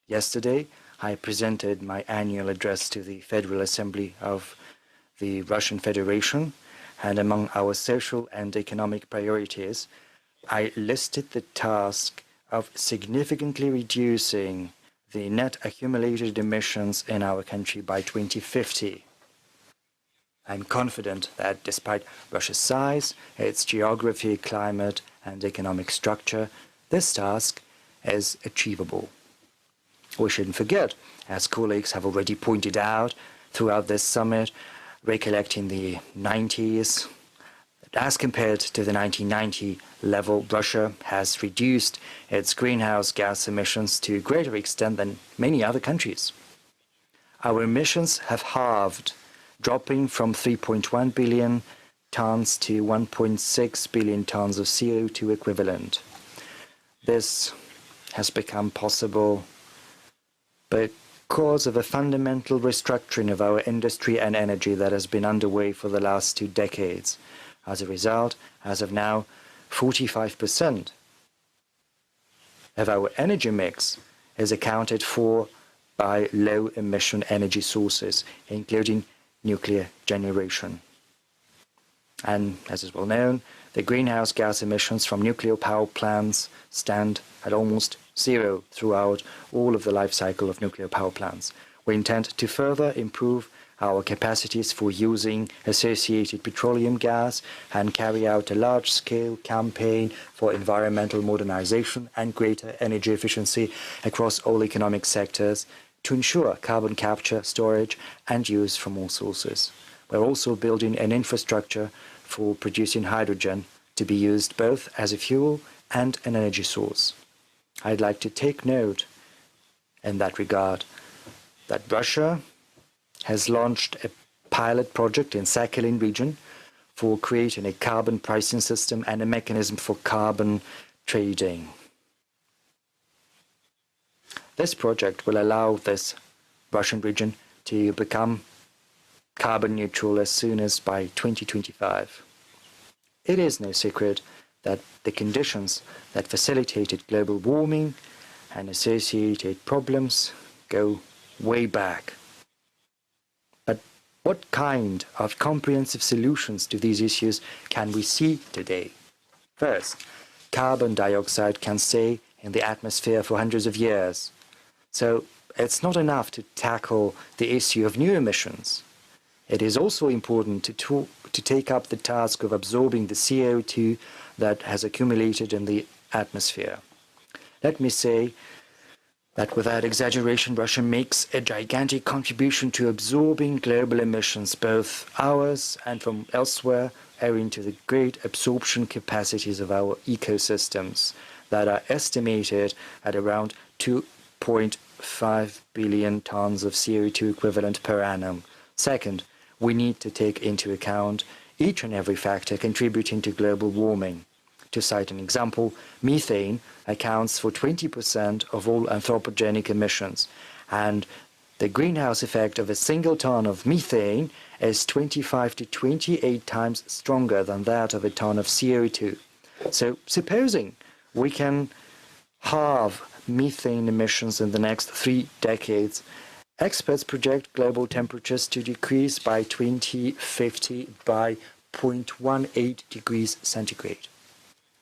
Yesterday, I presented my annual address to the Federal Assembly of the Russian Federation, and among our social and economic priorities, I listed the task of significantly reducing the net accumulated emissions in our country by 2050. I'm confident that despite Russia's size, its geography, climate, and economic structure, this task is achievable. We shouldn't forget, as colleagues have already pointed out throughout this summit, recollecting the 90s, that as compared to the 1990 level, Russia has reduced its greenhouse gas emissions to a greater extent than many other countries. Our emissions have halved, dropping from 3.1 billion tons to 1.6 billion tons of CO2 equivalent. This has become possible because of a fundamental restructuring of our industry and energy that has been underway for the last 2 decades. As a result, as of now, 45% of our energy mix is accounted for by low-emission energy sources, including nuclear generation. And as is well known, the greenhouse gas emissions from nuclear power plants stand at almost zero throughout all of the life cycle of nuclear power plants. We intend to further improve our capacities for using associated petroleum gas and carry out a large-scale campaign for environmental modernization and greater energy efficiency across all economic sectors to ensure carbon capture, storage, and use from all sources. We're also building an infrastructure for producing hydrogen to be used both as a fuel and an energy source. I'd like to take note in that regard that Russia has launched a pilot project in Sakhalin region for creating a carbon pricing system and a mechanism for carbon trading. This project will allow this Russian region to become carbon neutral as soon as by 2025. It is no secret that the conditions that facilitated global warming and associated problems go way back. But what kind of comprehensive solutions to these issues can we see today? First, carbon dioxide can stay in the atmosphere for hundreds of years. So it's not enough to tackle the issue of new emissions. It is also important to take up the task of absorbing the CO2 that has accumulated in the atmosphere. Let me say that without exaggeration, Russia makes a gigantic contribution to absorbing global emissions, both ours and from elsewhere, owing to the great absorption capacities of our ecosystems that are estimated at around 2.5 billion tons of CO2 equivalent per annum. Second, we need to take into account each and every factor contributing to global warming. To cite an example, methane accounts for 20% of all anthropogenic emissions, and the greenhouse effect of a single ton of methane is 25 to 28 times stronger than that of a ton of CO2. So supposing we can halve methane emissions in the next 3 decades, experts project global temperatures to decrease by 2050 by 0.18 degrees centigrade,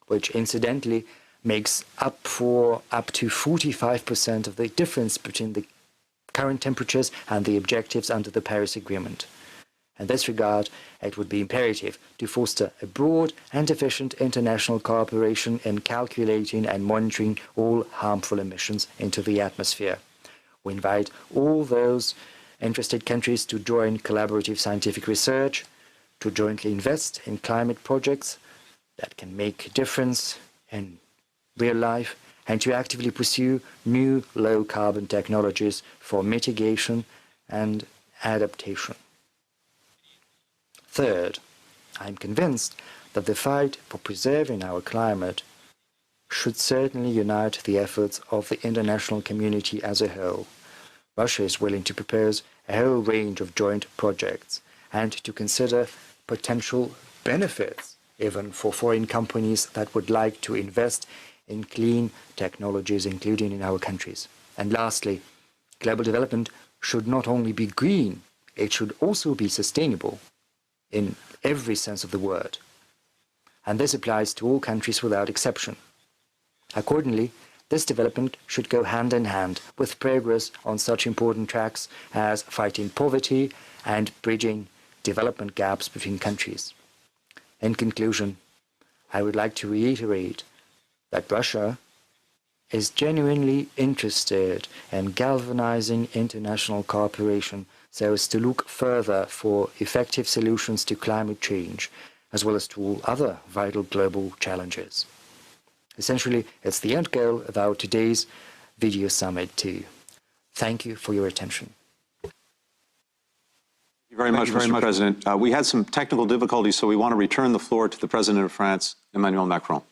which incidentally makes up to 45% of the difference between the current temperatures and the objectives under the Paris Agreement. In this regard, it would be imperative to foster a broad and efficient international cooperation in calculating and monitoring all harmful emissions into the atmosphere. We invite all those interested countries to join collaborative scientific research, to jointly invest in climate projects that can make a difference in real life, and to actively pursue new low-carbon technologies for mitigation and adaptation. Third, I'm convinced that the fight for preserving our climate should certainly unite the efforts of the international community as a whole. Russia is willing to propose a whole range of joint projects and to consider potential benefits even for foreign companies that would like to invest in clean technologies, including in our countries. And lastly, global development should not only be green, it should also be sustainable in every sense of the word. And this applies to all countries without exception. Accordingly, this development should go hand in hand with progress on such important tracks as fighting poverty and bridging development gaps between countries. In conclusion, I would like to reiterate that Russia is genuinely interested in galvanizing international cooperation so as to look further for effective solutions to climate change, as well as to all other vital global challenges. Essentially, it's the end goal of our today's video summit too. Thank you for your attention. Thank you very much, Mr. President. We had some technical difficulties, so we want to return the floor to the President of France, Emmanuel Macron.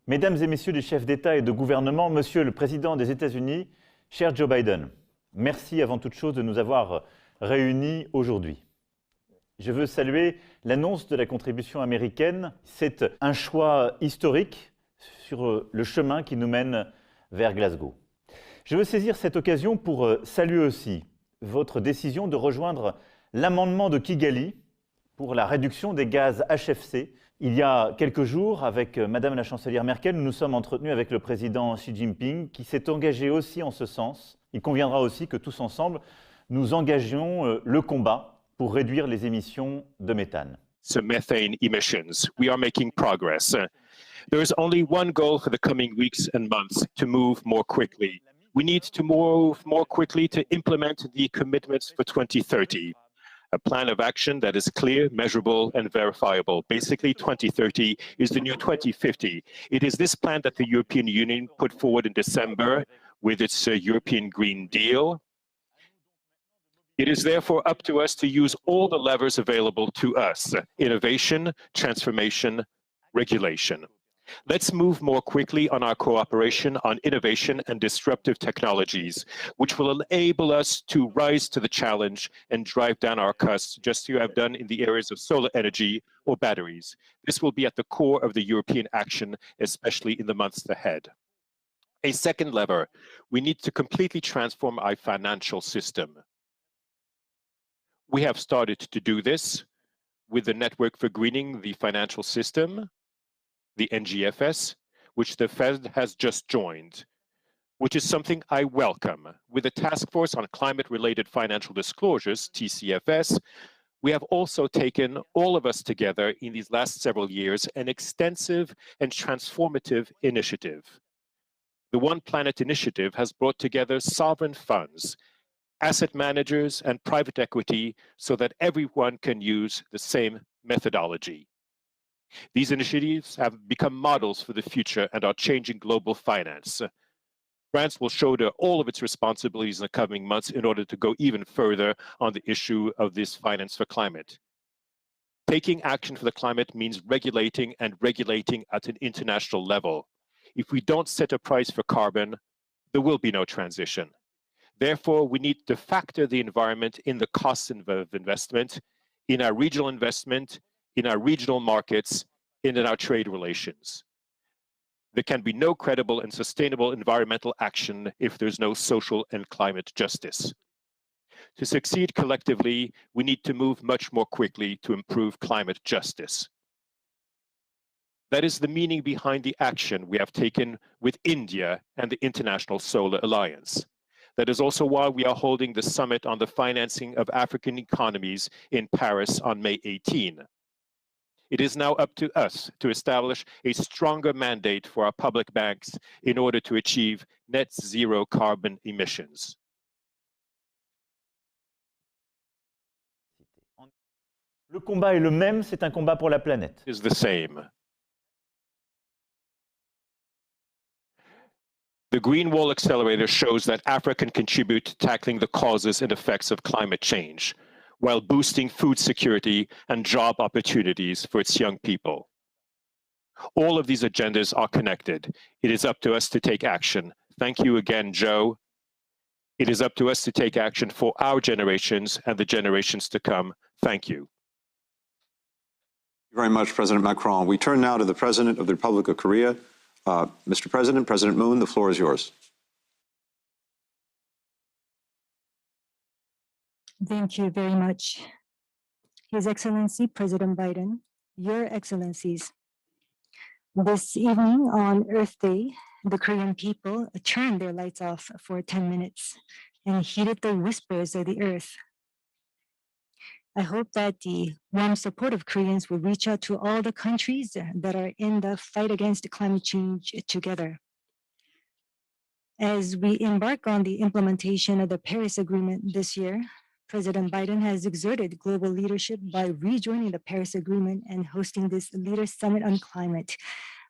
Mesdames et messieurs les chefs d'État et de gouvernement, Monsieur le Président des États-Unis, cher Joe Biden, merci avant toute chose de nous avoir réunis aujourd'hui. Je veux saluer l'annonce de la contribution américaine. C'est un choix historique sur le chemin qui nous mène vers Glasgow. Je veux saisir cette occasion pour saluer aussi votre décision de rejoindre l'amendement de Kigali pour la réduction des gaz HFC. Il y a quelques jours, avec Madame la chancelière Merkel, nous nous sommes entretenus avec le président Xi Jinping qui s'est engagé aussi en ce sens. Il conviendra aussi que tous ensemble, nous engagions le combat pour réduire les émissions de méthane. So methane emissions, we are making progress. There is only one goal for the coming weeks and months: to move more quickly. We need to move more quickly to implement the commitments for 2030. A plan of action that is clear, measurable, and verifiable. Basically, 2030 is the new 2050. It is this plan that the European Union put forward in December with its European Green Deal. It is therefore up to us to use all the levers available to us: innovation, transformation, regulation. Let's move more quickly on our cooperation on innovation and disruptive technologies, which will enable us to rise to the challenge and drive down our costs, just as you have done in the areas of solar energy or batteries. This will be at the core of the European action, especially in the months ahead. A second lever, we need to completely transform our financial system. We have started to do this with the Network for Greening the Financial System, the NGFS, which the Fed has just joined, which is something I welcome. With the Task Force on Climate-Related Financial Disclosures, TCFS, we have also taken, all of us together in these last several years, an extensive and transformative initiative. The One Planet Initiative has brought together sovereign funds, asset managers, and private equity so that everyone can use the same methodology. These initiatives have become models for the future and are changing global finance. France will shoulder all of its responsibilities in the coming months in order to go even further on the issue of this finance for climate. Taking action for the climate means regulating and regulating at an international level. If we don't set a price for carbon, there will be no transition. Therefore, we need to factor the environment in the costs of investment, in our regional investment, in our regional markets, and in our trade relations. There can be no credible and sustainable environmental action if there's no social and climate justice. To succeed collectively, we need to move much more quickly to improve climate justice. That is the meaning behind the action we have taken with India and the International Solar Alliance. That is also why we are holding the Summit on the Financing of African Economies in Paris on May 18. It is now up to us to establish a stronger mandate for our public banks in order to achieve net zero carbon emissions. Le combat est le même, c'est un combat pour la planète. Is the same. The Green Wall Accelerator shows that Africa can contribute to tackling the causes and effects of climate change, while boosting food security and job opportunities for its young people. All of these agendas are connected. It is up to us to take action. Thank you again, Joe. It is up to us to take action for our generations and the generations to come. Thank you. Thank you very much, President Macron. We turn now to the President of the Republic of Korea. Mr. President, President Moon, the floor is yours. Thank you very much. His Excellency President Biden, Your Excellencies. This evening on Earth Day, the Korean people turned their lights off for 10 minutes and heeded the whispers of the earth. I hope that the warm support of Koreans will reach out to all the countries that are in the fight against climate change together. As we embark on the implementation of the Paris Agreement this year, President Biden has exerted global leadership by rejoining the Paris Agreement and hosting this Leaders Summit on Climate.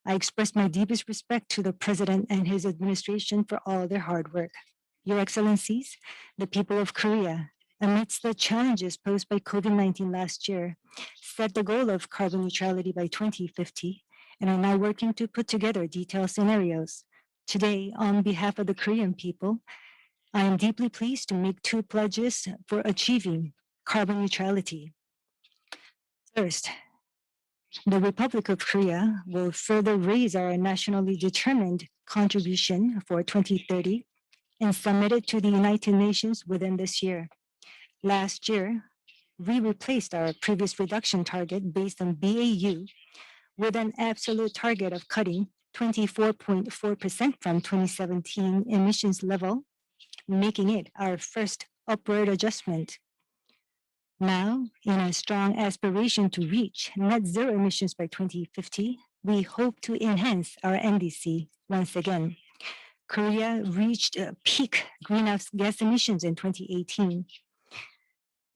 I express my deepest respect to the President and his administration for all their hard work. Your Excellencies, the people of Korea, amidst the challenges posed by COVID-19 last year, set the goal of carbon neutrality by 2050 and are now working to put together detailed scenarios. Today, on behalf of the Korean people, I am deeply pleased to make two pledges for achieving carbon neutrality. First, the Republic of Korea will further raise our nationally determined contribution for 2030 and submit it to the United Nations within this year. Last year, we replaced our previous reduction target based on BAU with an absolute target of cutting 24.4% from 2017 emissions level, making it our first upward adjustment. Now, in a strong aspiration to reach net zero emissions by 2050, we hope to enhance our NDC once again. Korea reached peak greenhouse gas emissions in 2018.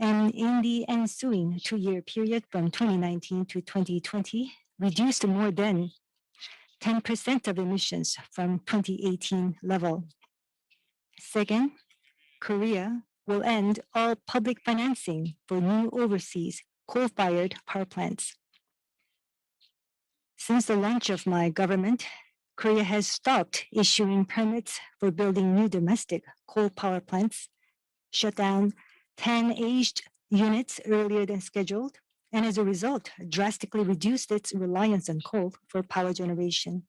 And in the ensuing two-year period from 2019 to 2020, reduced more than 10% of emissions from 2018 level. Second, Korea will end all public financing for new overseas coal-fired power plants. Since the launch of my government, Korea has stopped issuing permits for building new domestic coal power plants, shut down 10 aged units earlier than scheduled, and as a result, drastically reduced its reliance on coal for power generation.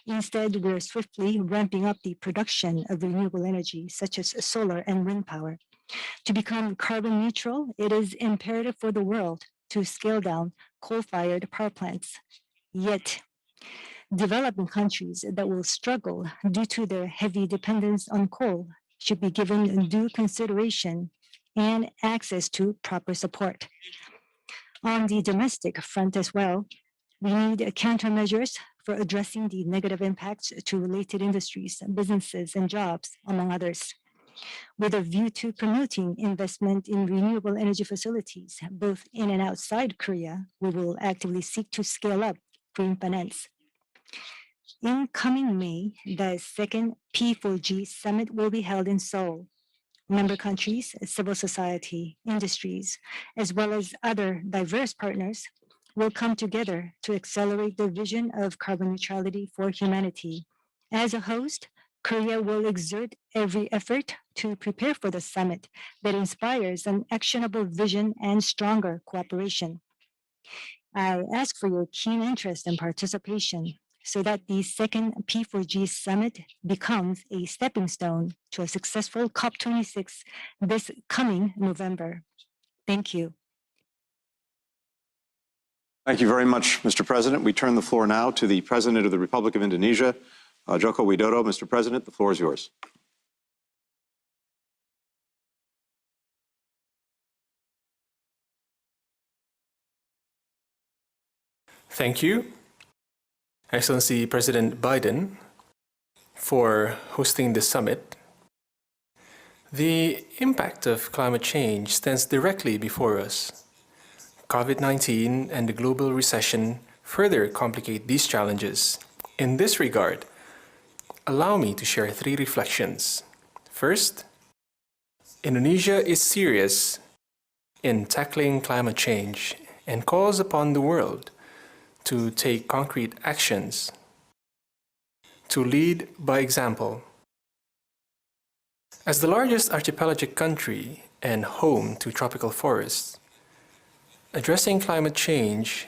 Instead, we're swiftly ramping up the production of renewable energy, such as solar and wind power. To become carbon neutral, it is imperative for the world to scale down coal-fired power plants. Yet, developing countries that will struggle due to their heavy dependence on coal should be given due consideration and access to proper support. On the domestic front as well, we need countermeasures for addressing the negative impacts to related industries, businesses, and jobs, among others. With a view to promoting investment in renewable energy facilities, both in and outside Korea, we will actively seek to scale up green finance. In coming May, the second P4G summit will be held in Seoul. Member countries, civil society, industries, as well as other diverse partners will come together to accelerate the vision of carbon neutrality for humanity. As a host, Korea will exert every effort to prepare for the summit that inspires an actionable vision and stronger cooperation. I ask for your keen interest and participation so that the second P4G summit becomes a stepping stone to a successful COP26 this coming November. Thank you. Thank you very much, Mr. President. We turn the floor now to the President of the Republic of Indonesia, Joko Widodo. Mr. President, the floor is yours. Thank you, Excellency President Biden, for hosting this summit. The impact of climate change stands directly before us. COVID-19 and the global recession further complicate these challenges. In this regard, allow me to share 3 reflections. First, Indonesia is serious in tackling climate change and calls upon the world to take concrete actions, to lead by example. As the largest archipelagic country and home to tropical forests, addressing climate change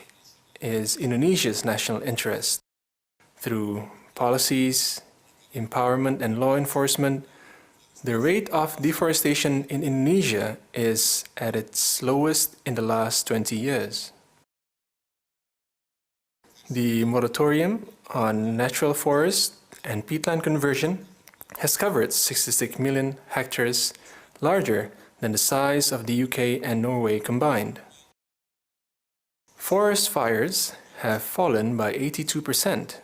is Indonesia's national interest. Through policies, empowerment, and law enforcement, the rate of deforestation in Indonesia is at its lowest in the last 20 years. The moratorium on natural forest and peatland conversion has covered 66 million hectares, larger than the size of the UK and Norway combined. Forest fires have fallen by 82%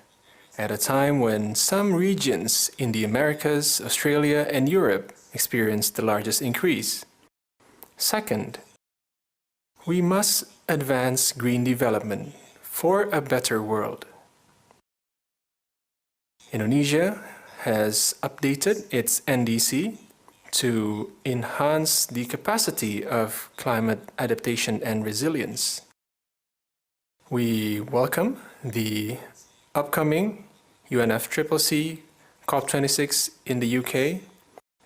at a time when some regions in the Americas, Australia, and Europe experienced the largest increase. Second, we must advance green development for a better world. Indonesia has updated its NDC to enhance the capacity of climate adaptation and resilience. We welcome the upcoming UNFCCC COP26 in the UK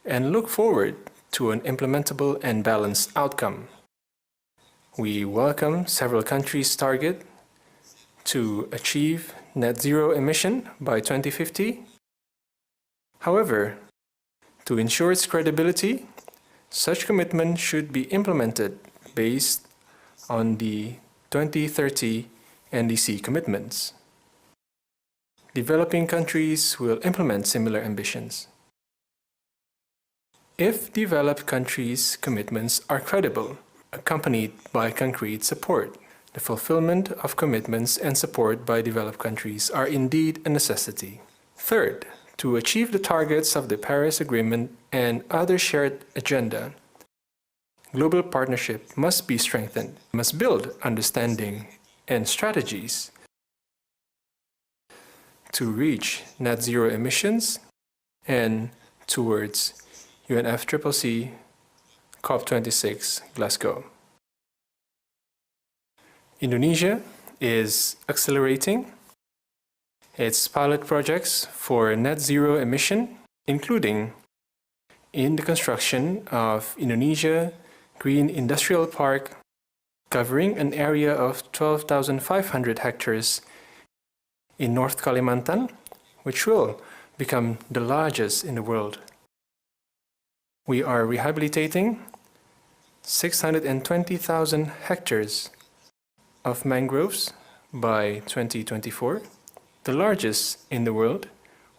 and look forward to an implementable and balanced outcome. We welcome several countries' target to achieve net zero emission by 2050. However, to ensure its credibility, such commitment should be implemented based on the 2030 NDC commitments. Developing countries will implement similar ambitions. If developed countries' commitments are credible, accompanied by concrete support, the fulfillment of commitments and support by developed countries are indeed a necessity. Third, to achieve the targets of the Paris Agreement and other shared agenda, global partnership must be strengthened, must build understanding and strategies to reach net zero emissions and towards UNFCCC COP26 Glasgow. Indonesia is accelerating its pilot projects for net zero emission, including in the construction of Indonesia Green Industrial Park, covering an area of 12,500 hectares in North Kalimantan, which will become the largest in the world. We are rehabilitating 620,000 hectares of mangroves by 2024, the largest in the world,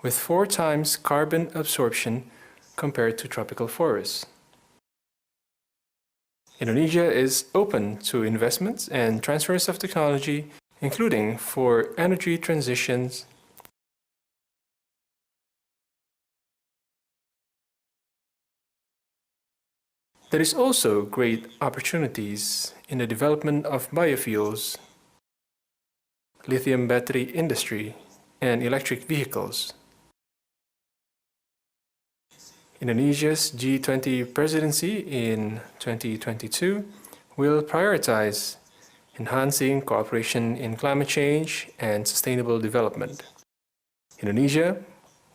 with 4 times carbon absorption compared to tropical forests. Indonesia is open to investments and transfers of technology, including for energy transitions. There is also great opportunities in the development of biofuels, lithium battery industry, and electric vehicles. Indonesia's G20 presidency in 2022 will prioritize enhancing cooperation in climate change and sustainable development. Indonesia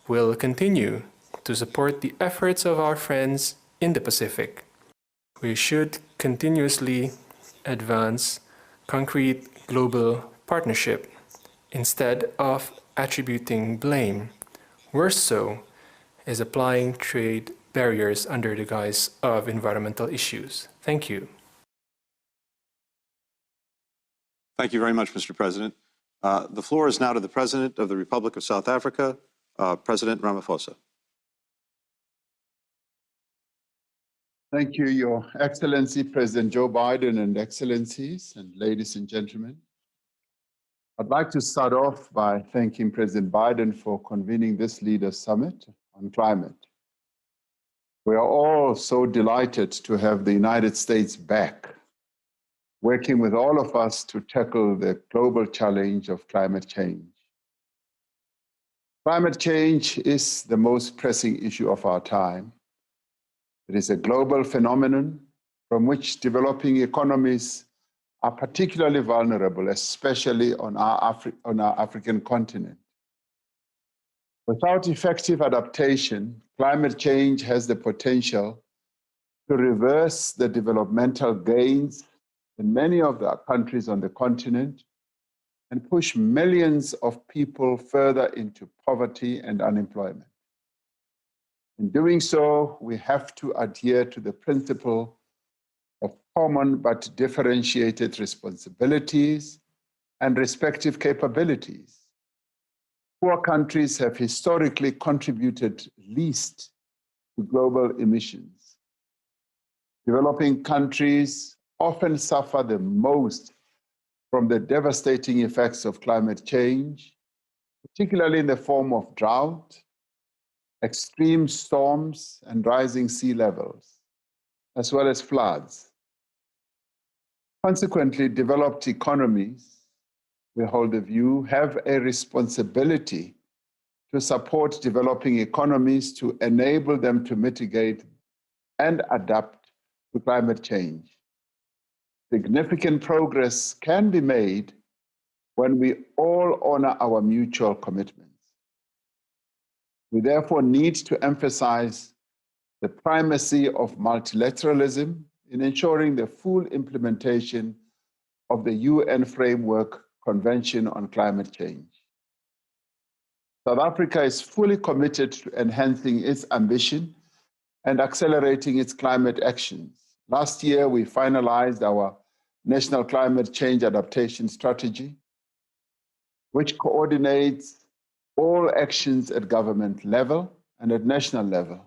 will continue to support the efforts of our friends in the Pacific. We should continuously advance concrete global partnership instead of attributing blame. Worse so is applying trade barriers under the guise of environmental issues. Thank you. Thank you very much, Mr. President. The floor is now to the President of the Republic of South Africa, President Ramaphosa. Thank you, Your Excellency, President Joe Biden, and Excellencies, and ladies and gentlemen. I'd like to start off by thanking President Biden for convening this Leaders' Summit on climate. We are all so delighted to have the United States back, working with all of us to tackle the global challenge of climate change. Climate change is the most pressing issue of our time. It is a global phenomenon from which developing economies are particularly vulnerable, especially on our African continent. Without effective adaptation, climate change has the potential to reverse the developmental gains in many of the countries on the continent and push millions of people further into poverty and unemployment. In doing so, we have to adhere to the principle of common but differentiated responsibilities and respective capabilities. Poor countries have historically contributed least to global emissions. Developing countries often suffer the most from the devastating effects of climate change, particularly in the form of drought, extreme storms, and rising sea levels, as well as floods. Consequently, developed economies, we hold the view, have a responsibility to support developing economies to enable them to mitigate and adapt to climate change. Significant progress can be made when we all honor our mutual commitments. We therefore need to emphasize the primacy of multilateralism in ensuring the full implementation of the UN Framework Convention on Climate Change. South Africa is fully committed to enhancing its ambition and accelerating its climate actions. Last year, we finalized our National Climate Change Adaptation Strategy, which coordinates all actions at government level and at national level.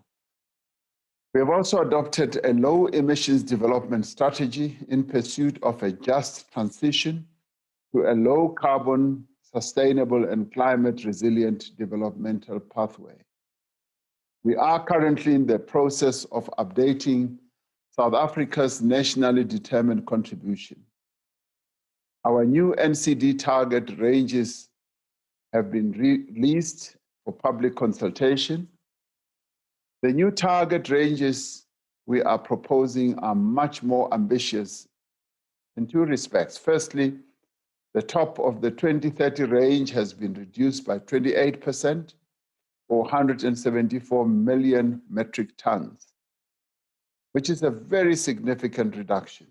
We have also adopted a low emissions development strategy in pursuit of a just transition to a low carbon, sustainable and climate resilient developmental pathway. We are currently in the process of updating South Africa's nationally determined contribution. Our new NCD target ranges have been released for public consultation. The new target ranges we are proposing are much more ambitious in two respects. Firstly, the top of the 2030 range has been reduced by 28%, or 174 million metric tons, which is a very significant reduction.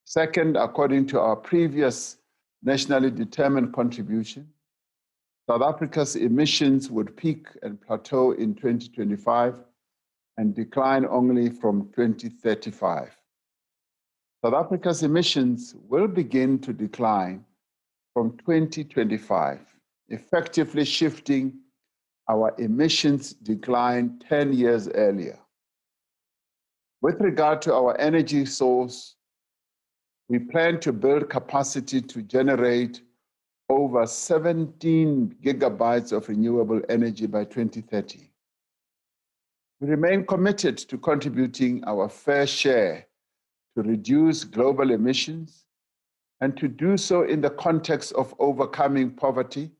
Second, according to our previous nationally determined contribution, South Africa's emissions would peak and plateau in 2025 and decline only from 2035. South Africa's emissions will begin to decline from 2025, effectively shifting our emissions decline 10 years earlier. With regard to our energy source, we plan to build capacity to generate over 17 gigabytes of renewable energy by 2030. We remain committed to contributing our fair share to reduce global emissions and to do so in the context of overcoming poverty,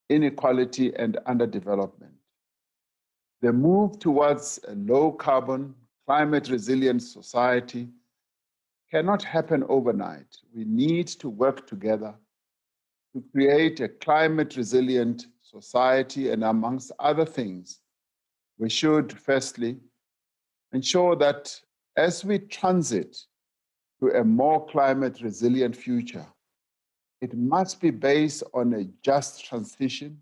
inequality, and underdevelopment. The move towards a low-carbon, climate-resilient society cannot happen overnight. We need to work together to create a climate-resilient society, and amongst other things, we should firstly ensure that as we transit to a more climate-resilient future, it must be based on a just transition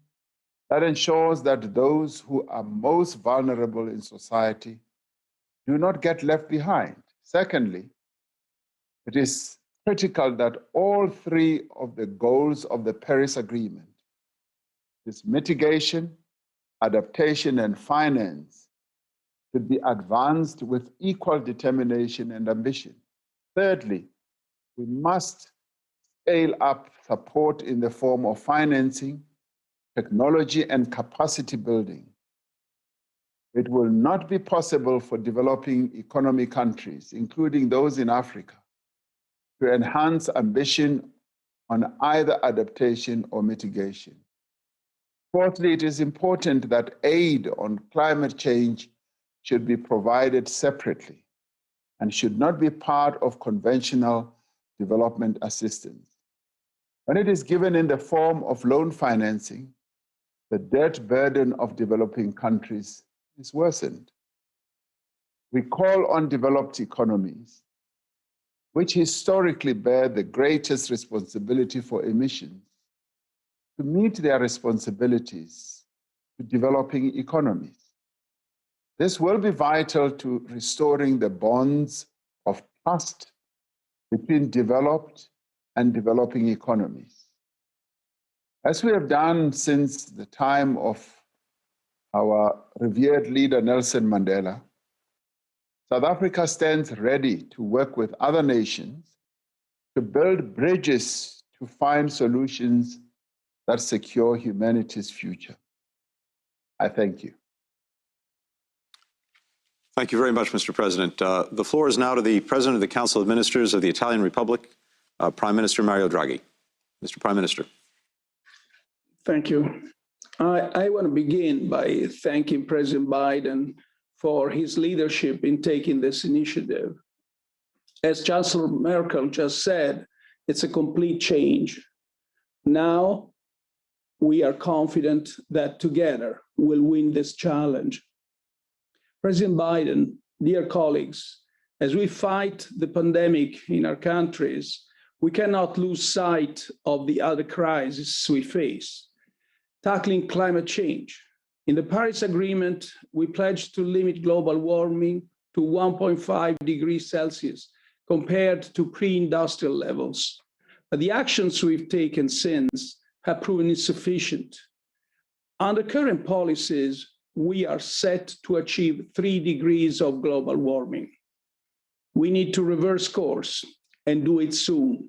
that ensures that those who are most vulnerable in society do not get left behind. Secondly, it is critical that all three of the goals of the Paris Agreement, this mitigation, adaptation, and finance, should be advanced with equal determination and ambition. Thirdly, we must scale up support in the form of financing, technology, and capacity building. It will not be possible for developing economy countries, including those in Africa, to enhance ambition on either adaptation or mitigation. Fourthly, it is important that aid on climate change should be provided separately and should not be part of conventional development assistance. When it is given in the form of loan financing, the debt burden of developing countries is worsened. We call on developed economies, which historically bear the greatest responsibility for emissions, to meet their responsibilities to developing economies. This will be vital to restoring the bonds of trust between developed and developing economies. As we have done since the time of our revered leader Nelson Mandela, South Africa stands ready to work with other nations to build bridges to find solutions that secure humanity's future. I thank you. Thank you very much, Mr. President. The floor is now to the President of the Council of Ministers of the Italian Republic, Prime Minister Mario Draghi. Mr. Prime Minister. Thank you. I want to begin by thanking President Biden for his leadership in taking this initiative. As Chancellor Merkel just said, it's a complete change. Now we are confident that together we'll win this challenge. President Biden, dear colleagues, as we fight the pandemic in our countries, we cannot lose sight of the other crises we face. Tackling climate change. In the Paris Agreement, we pledged to limit global warming to 1.5 degrees Celsius compared to pre-industrial levels. But the actions we've taken since have proven insufficient. Under current policies, we are set to achieve 3 degrees of global warming. We need to reverse course and do it soon.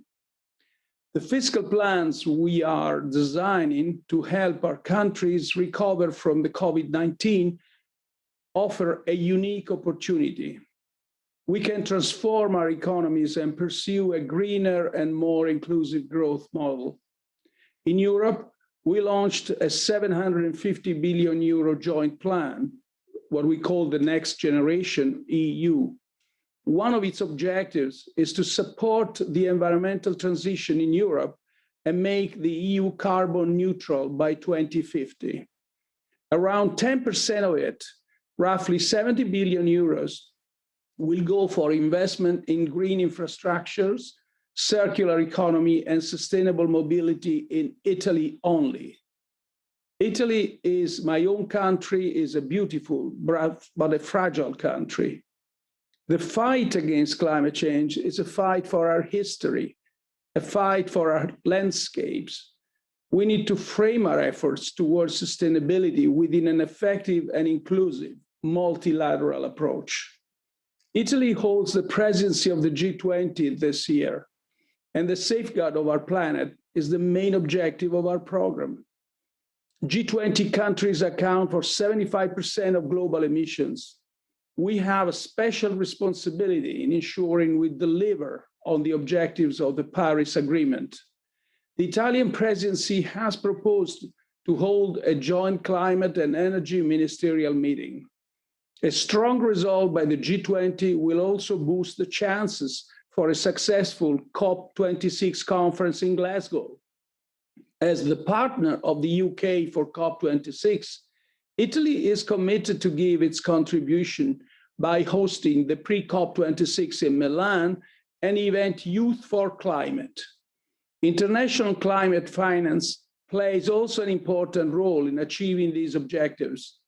The fiscal plans we are designing to help our countries recover from the COVID-19 offer a unique opportunity. We can transform our economies and pursue a greener and more inclusive growth model. In Europe, we launched a 750 billion euro joint plan, what we call the Next Generation EU. One of its objectives is to support the environmental transition in Europe and make the EU carbon neutral by 2050. Around 10% of it, roughly 70 billion euros, will go for investment in green infrastructures, circular economy, and sustainable mobility in Italy only. Italy is my own country, is a beautiful but a fragile country. The fight against climate change is a fight for our history, a fight for our landscapes. We need to frame our efforts towards sustainability within an effective and inclusive multilateral approach. Italy holds the presidency of the G20 this year, and the safeguard of our planet is the main objective of our program. G20 countries account for 75% of global emissions. We have a special responsibility in ensuring we deliver on the objectives of the Paris Agreement. The Italian presidency has proposed to hold a joint climate and energy ministerial meeting. A strong resolve by the G20 will also boost the chances for a successful COP26 conference in Glasgow. As the partner of the UK for COP26, Italy is committed to give its contribution by hosting the pre-COP26 in Milan and event Youth for Climate. International climate finance plays also an important role in achieving these objectives.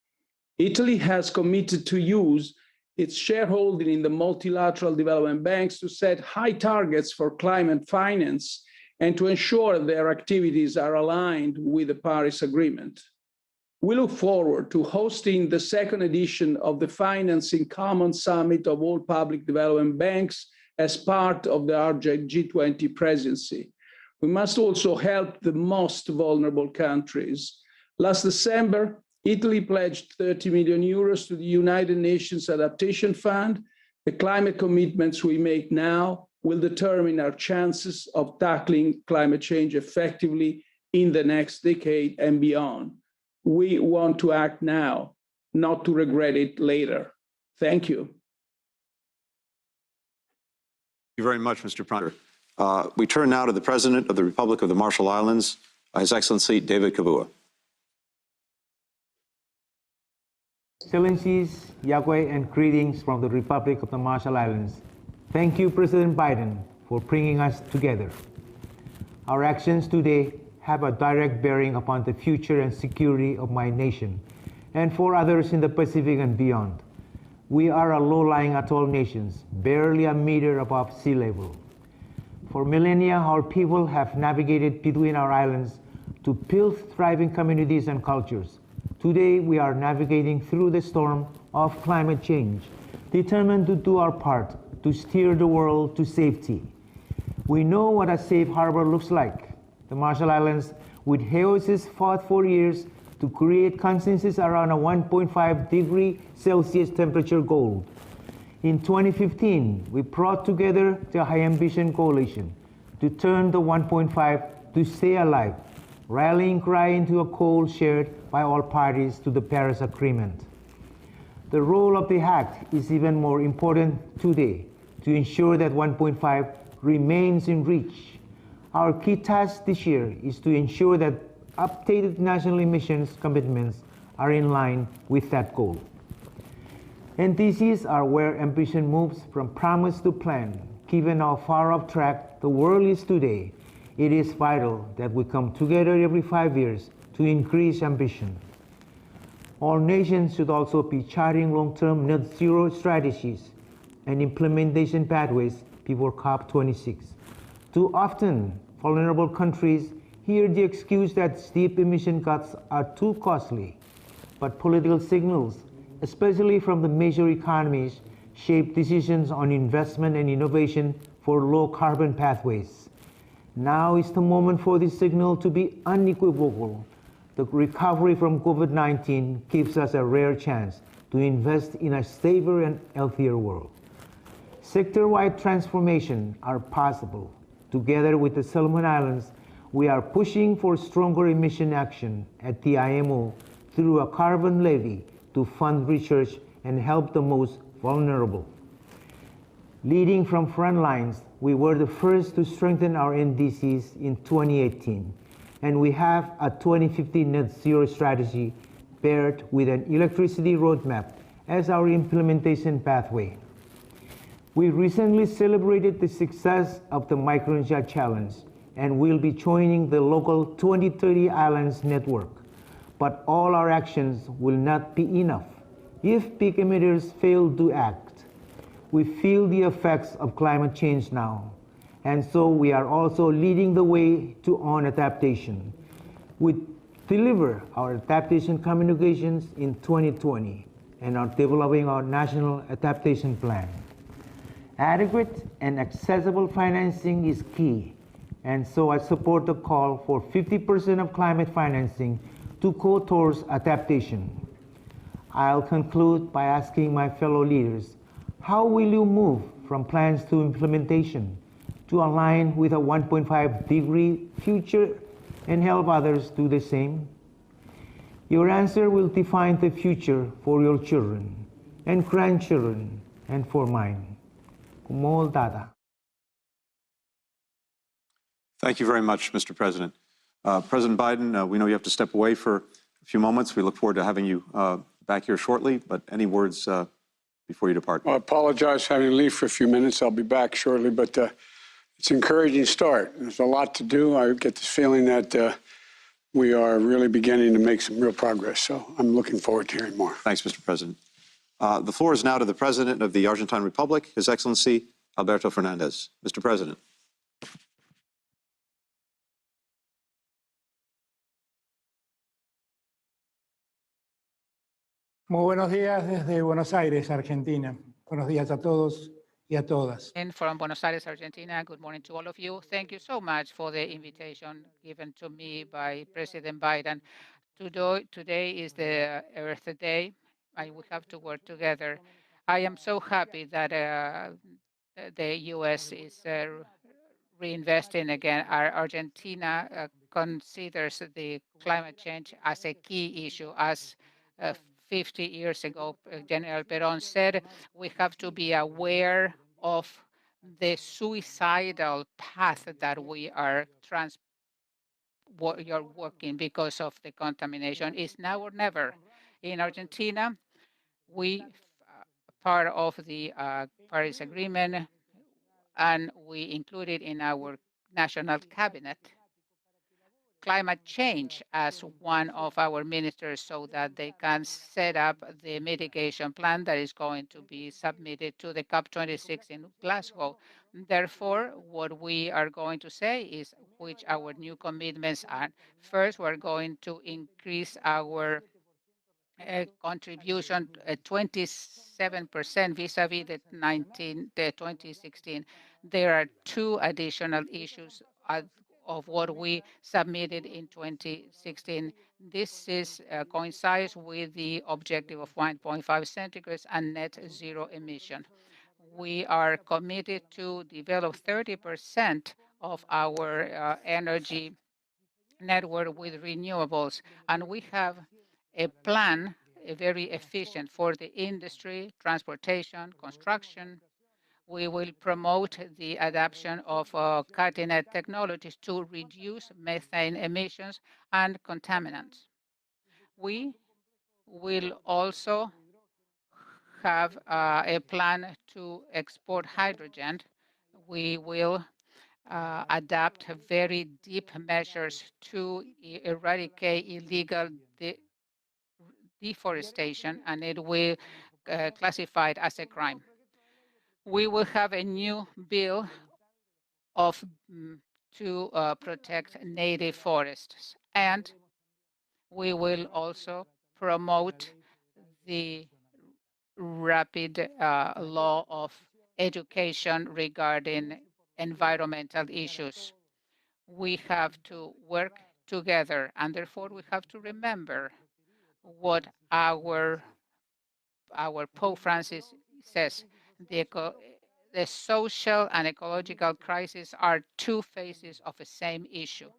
Italy has committed to use its shareholding in the multilateral development banks to set high targets for climate finance and to ensure their activities are aligned with the Paris Agreement. We look forward to hosting the second edition of the Financing Common Summit of all public development banks as part of the G20 presidency. We must also help the most vulnerable countries. Last December, Italy pledged 30 million euros to the United Nations Adaptation Fund. The climate commitments we make now will determine our chances of tackling climate change effectively in the next decade and beyond. We want to act now, not to regret it later. Thank you. Thank you very much, Mr. Prime Minister. We turn now to the President of the Republic of the Marshall Islands, His Excellency David Kavua. Excellencies, Yahweh, and greetings from the Republic of the Marshall Islands. Thank you, President Biden, for bringing us together. Our actions today have a direct bearing upon the future and security of my nation and for others in the Pacific and beyond. We are a low-lying atoll nation, barely a meter above sea level. For millennia, our people have navigated between our islands to build thriving communities and cultures. Today, we are navigating through the storm of climate change, determined to do our part to steer the world to safety. We know what a safe harbor looks like. The Marshall Islands, with Haoses, fought for years to create consensus around a 1.5 degree Celsius temperature goal. In 2015, we brought together the High Ambition Coalition to turn the 1.5 to stay alive, rallying cry into a call shared by all parties to the Paris Agreement. The role of the Act is even more important today to ensure that 1.5 remains in reach. Our key task this year is to ensure that updated national emissions commitments are in line with that goal. NDCs are where ambition moves from promise to plan. Given how far off track the world is today, it is vital that we come together every 5 years to increase ambition. All nations should also be charting long-term net zero strategies and implementation pathways before COP26. Too often, vulnerable countries hear the excuse that steep emission cuts are too costly, but political signals, especially from the major economies, shape decisions on investment and innovation for low-carbon pathways. Now is the moment for this signal to be unequivocal. The recovery from COVID-19 gives us a rare chance to invest in a safer and healthier world. Sector-wide transformation are possible. Together with the Solomon Islands, we are pushing for stronger emission action at the IMO through a carbon levy to fund research and help the most vulnerable. Leading from front lines, we were the first to strengthen our NDCs in 2018, and we have a 2050 net zero strategy paired with an electricity roadmap as our implementation pathway. We recently celebrated the success of the Micronesia Challenge, and we'll be joining the local 2030 Islands Network. But all our actions will not be enough if big emitters fail to act. We feel the effects of climate change now, and so we are also leading the way to on adaptation. We deliver our adaptation communications in 2020 and are developing our national adaptation plan. Adequate and accessible financing is key, and so I support the call for 50% of climate financing to go towards adaptation. I'll conclude by asking my fellow leaders, how will you move from plans to implementation to align with a 1.5 degree future and help others do the same? Your answer will define the future for your children and grandchildren and for mine. Thank you very much, Mr. President. President Biden, we know you have to step away for a few moments. We look forward to having you back here shortly, but any words before you depart? I apologize for having to leave for a few minutes. I'll be back shortly, but it's an encouraging start. There's a lot to do. I get this feeling that we are really beginning to make some real progress, so I'm looking forward to hearing more. Thanks, Mr. President. The floor is now to the President of the Argentine Republic, His Excellency Alberto Fernandez. Mr. President. Muy buenos días desde Buenos Aires, Argentina. Buenos días a todos y a todas. And from Buenos Aires, Argentina, good morning to all of you. Thank you so much for the invitation given to me by President Biden. Today is the Earth Day, and we have to work together. I am so happy that the U.S. is reinvesting again. Argentina considers the climate change as a key issue, as 50 years ago, General Perón said, we have to be aware of the suicidal path that we are working because of the contamination. It's now or never. In Argentina, we part of the Paris Agreement, and we included in our national cabinet climate change as one of our ministers so that they can set up the mitigation plan that is going to be submitted to the COP26 in Glasgow. Therefore, what we are going to say is which our new commitments are. First, we're going to increase our contribution 27% vis-a-vis the 2016. There are two additional issues of what we submitted in 2016. This is coincides with the objective of 1.5 centigrades and net zero emission. We are committed to develop 30% of our energy network with renewables, and we have a plan, very efficient for the industry, transportation, construction. We will promote the adoption of cutting-edge technologies to reduce methane emissions and contaminants. We will also have a plan to export hydrogen. We will adopt very deep measures to eradicate illegal deforestation, and it will classified as a crime. We will have a new bill to protect native forests, and we will also promote the rapid law of education regarding environmental issues. We have to work together, and therefore we have to remember what our Pope Francis says. The social and ecological crisis are two faces of the same issue,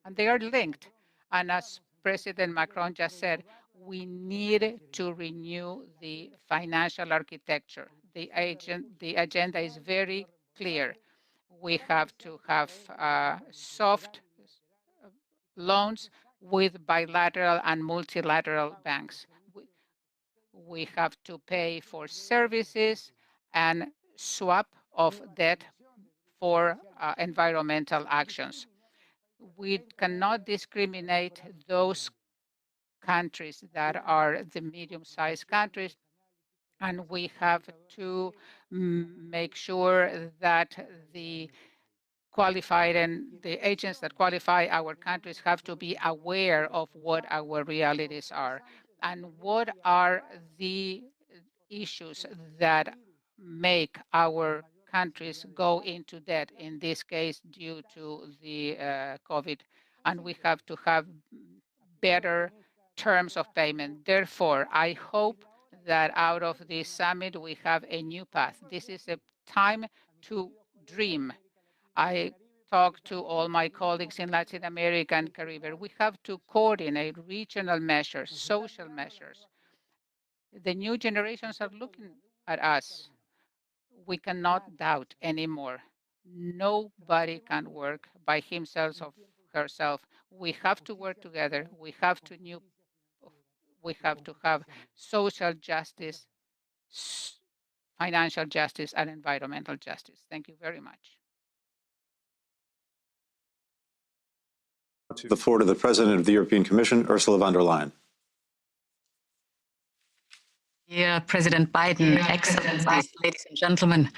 and they are linked. And as President Macron just said, we need to renew the financial architecture. The agenda is very clear. We have to have soft loans with bilateral and multilateral banks. We have to pay for services and swap of debt for environmental actions. We cannot discriminate those countries that are the medium-sized countries, and we have to make sure that the qualified and the agents that qualify our countries have to be aware of what our realities are and what are the issues that make our countries go into debt, in this case due to the COVID, and we have to have better terms of payment. Therefore, I hope that out of this summit we have a new path. This is a time to dream. I talk to all my colleagues in Latin America and Caribbean. We have to coordinate regional measures, social measures. The new generations are looking at us. We cannot doubt anymore. Nobody can work by himself or herself. We have to work together. We have to have social justice, financial justice, and environmental justice. Thank you very much. The floor to the President of the European Commission, Ursula von der Leyen. Dear President Biden, Excellencies, ladies and gentlemen,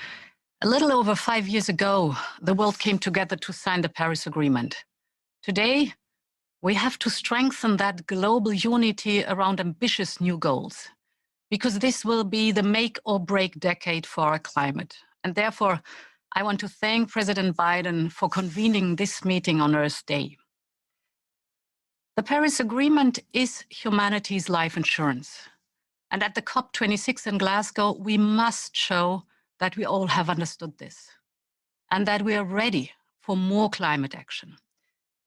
a little over 5 years ago, the world came together to sign the Paris Agreement. Today, we have to strengthen that global unity around ambitious new goals, because this will be the make or break decade for our climate. And therefore, I want to thank President Biden for convening this meeting on Earth Day. The Paris Agreement is humanity's life insurance. And at the COP26 in Glasgow, we must show that we all have understood this and that we are ready for more climate action,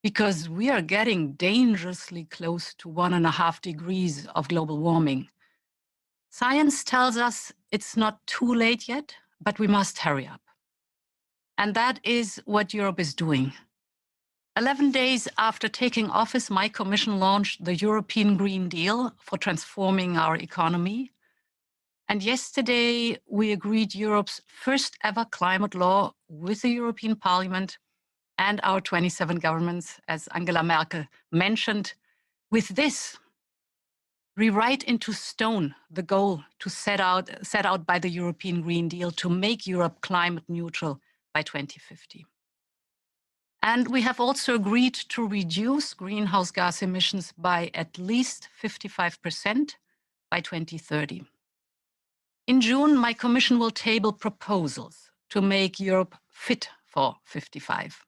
because we are getting dangerously close to 1.5 degrees of global warming. Science tells us it's not too late yet, but we must hurry up. And that is what Europe is doing. 11 days after taking office, my Commission launched the European Green Deal for transforming our economy. And yesterday, we agreed Europe's first ever climate law with the European Parliament and our 27 governments, as Angela Merkel mentioned. With this, we write into stone the goal to set out by the European Green Deal to make Europe climate neutral by 2050. And we have also agreed to reduce greenhouse gas emissions by at least 55% by 2030. In June, my Commission will table proposals to make Europe fit for 55.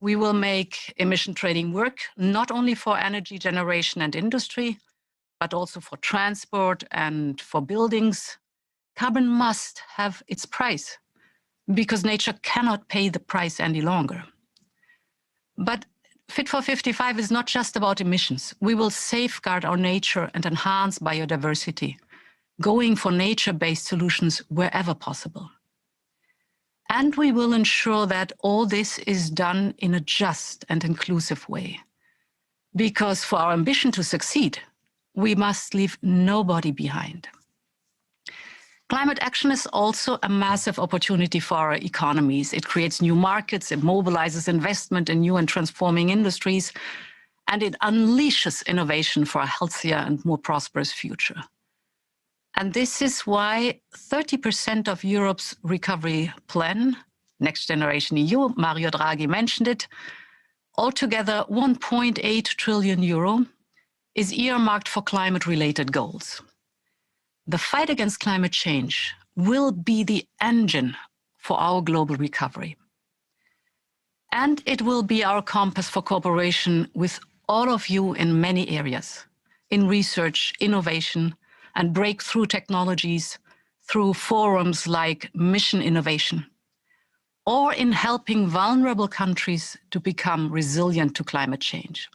We will make emission trading work, not only for energy generation and industry, but also for transport and for buildings. Carbon must have its price, because nature cannot pay the price any longer. But Fit for 55 is not just about emissions. We will safeguard our nature and enhance biodiversity, going for nature-based solutions wherever possible. And we will ensure that all this is done in a just and inclusive way. Because for our ambition to succeed, we must leave nobody behind. Climate action is also a massive opportunity for our economies. It creates new markets, it mobilizes investment in new and transforming industries, and it unleashes innovation for a healthier and more prosperous future. And this is why 30% of Europe's recovery plan, Next Generation EU, Mario Draghi mentioned it, altogether 1.8 trillion euro, is earmarked for climate-related goals. The fight against climate change will be the engine for our global recovery. And it will be our compass for cooperation with all of you in many areas, in research, innovation, and breakthrough technologies through forums like Mission Innovation, or in helping vulnerable countries to become resilient to climate change.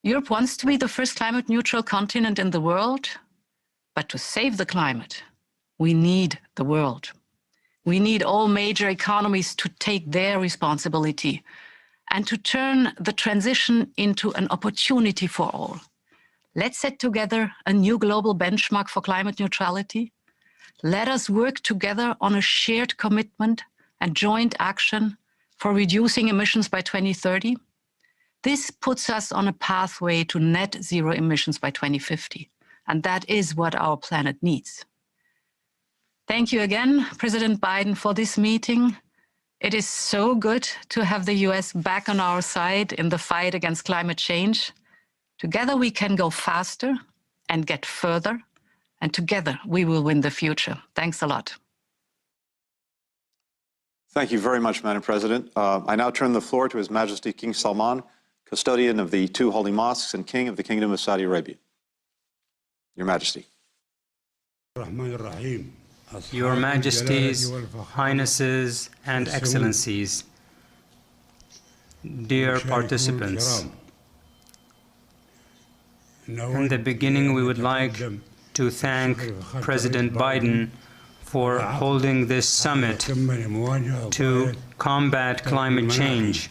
Europe wants to be the first climate neutral continent in the world, but to save the climate, we need the world. We need all major economies to take their responsibility and to turn the transition into an opportunity for all. Let's set together a new global benchmark for climate neutrality. Let us work together on a shared commitment and joint action for reducing emissions by 2030. This puts us on a pathway to net zero emissions by 2050. And that is what our planet needs. Thank you again, President Biden, for this meeting. It is so good to have the US back on our side in the fight against climate change. Together we can go faster and get further, and together we will win the future. Thanks a lot. Thank you very much, Madam President. I now turn the floor to His Majesty King Salman, custodian of the 2 holy mosques and King of the Kingdom of Saudi Arabia. Your Majesty. Your Majesties, Highnesses, and Excellencies, dear participants, in the beginning we would like to thank President Biden for holding this summit to combat climate change,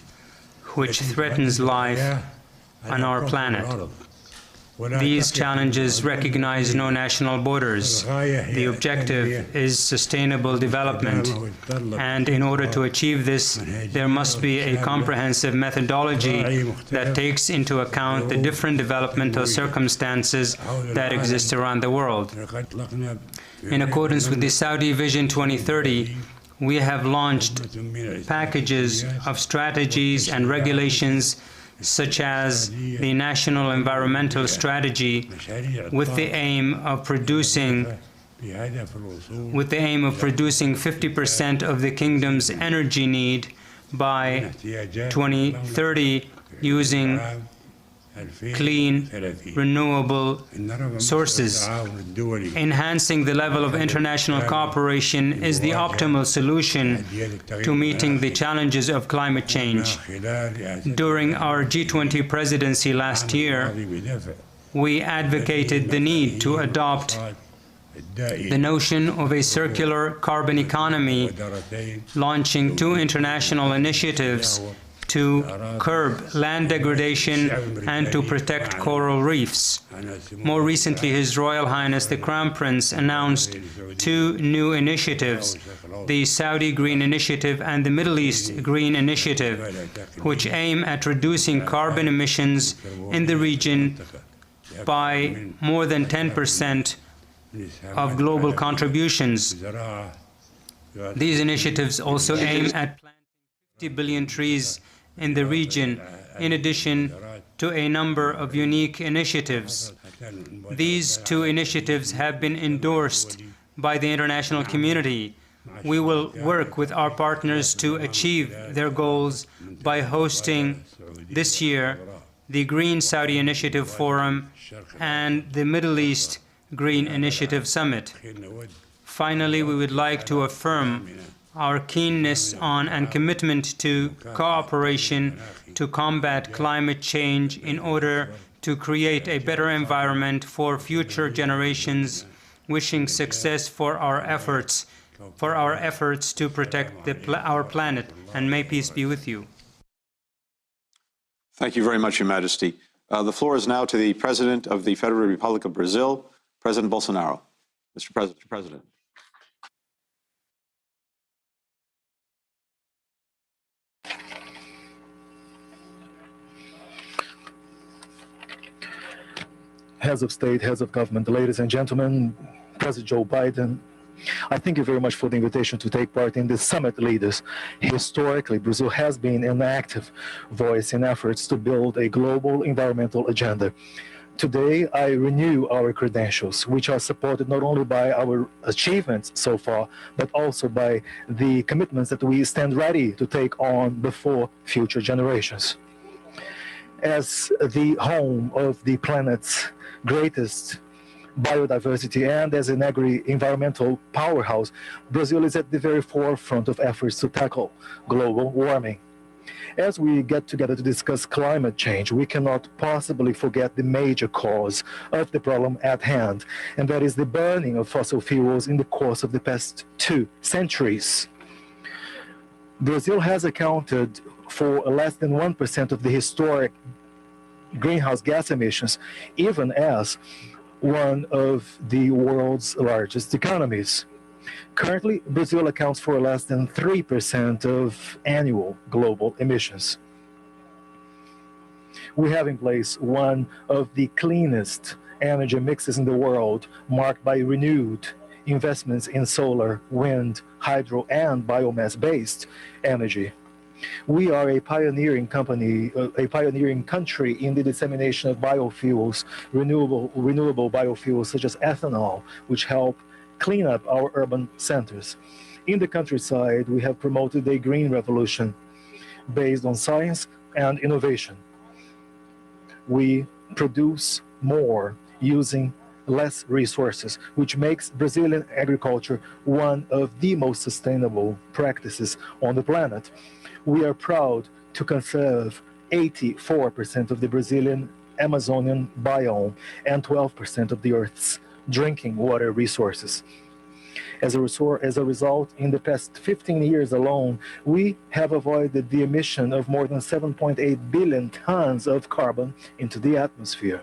which threatens life on our planet. These challenges recognize no national borders. The objective is sustainable development, and in order to achieve this, there must be a comprehensive methodology that takes into account the different developmental circumstances that exist around the world. In accordance with the Saudi Vision 2030, we have launched packages of strategies and regulations such as the National Environmental Strategy with the aim of producing 50% of the kingdom's energy need by 2030 using clean, renewable sources. Enhancing the level of international cooperation is the optimal solution to meeting the challenges of climate change. During our G20 presidency last year, we advocated the need to adopt the notion of a circular carbon economy, launching 2 international initiatives to curb land degradation and to protect coral reefs. More recently, His Royal Highness the Crown Prince announced 2 new initiatives, the Saudi Green Initiative and the Middle East Green Initiative, which aim at reducing carbon emissions in the region by more than 10% of global contributions. These initiatives also aim at planting 50 billion trees in the region, in addition to a number of unique initiatives. These 2 initiatives have been endorsed by the international community. We will work with our partners to achieve their goals by hosting this year the Green Saudi Initiative Forum and the Middle East Green Initiative Summit. Finally, we would like to affirm our keenness on and commitment to cooperation to combat climate change in order to create a better environment for future generations, wishing success for our efforts to protect our planet, and may peace be with you. Thank you very much, Your Majesty. The floor is now to the President of the Federal Republic of Brazil, President Bolsonaro. Mr. President. Heads of state, heads of government, ladies and gentlemen, President Joe Biden, I thank you very much for the invitation to take part in this summit, leaders. Historically, Brazil has been an active voice in efforts to build a global environmental agenda. Today, I renew our credentials, which are supported not only by our achievements so far, but also by the commitments that we stand ready to take on before future generations. As the home of the planet's greatest biodiversity and as an agri-environmental powerhouse, Brazil is at the very forefront of efforts to tackle global warming. As we get together to discuss climate change, we cannot possibly forget the major cause of the problem at hand, and that is the burning of fossil fuels in the course of the past 2 centuries. Brazil has accounted for less than 1% of the historic greenhouse gas emissions, even as one of the world's largest economies. Currently, Brazil accounts for less than 3% of annual global emissions. We have in place one of the cleanest energy mixes in the world, marked by renewed investments in solar, wind, hydro, and biomass-based energy. We are a pioneering company, a pioneering country in the dissemination of biofuels, renewable biofuels such as ethanol, which help clean up our urban centers. In the countryside, we have promoted a green revolution based on science and innovation. We produce more using less resources, which makes Brazilian agriculture one of the most sustainable practices on the planet. We are proud to conserve 84% of the Brazilian Amazonian biome and 12% of the Earth's drinking water resources. As a result, in the past 15 years alone, we have avoided the emission of more than 7.8 billion tons of carbon into the atmosphere.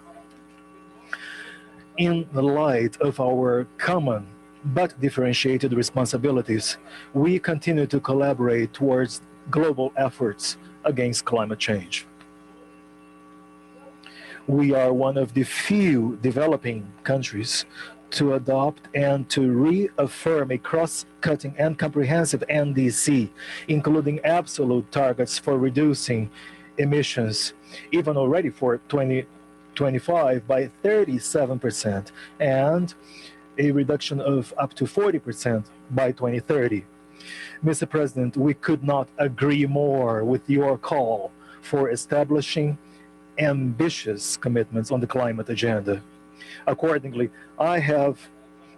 In the light of our common but differentiated responsibilities, we continue to collaborate towards global efforts against climate change. We are one of the few developing countries to adopt and to reaffirm a cross-cutting and comprehensive NDC, including absolute targets for reducing emissions, even already for 2025 by 37%, and a reduction of up to 40% by 2030. Mr. President, we could not agree more with your call for establishing ambitious commitments on the climate agenda. Accordingly, I have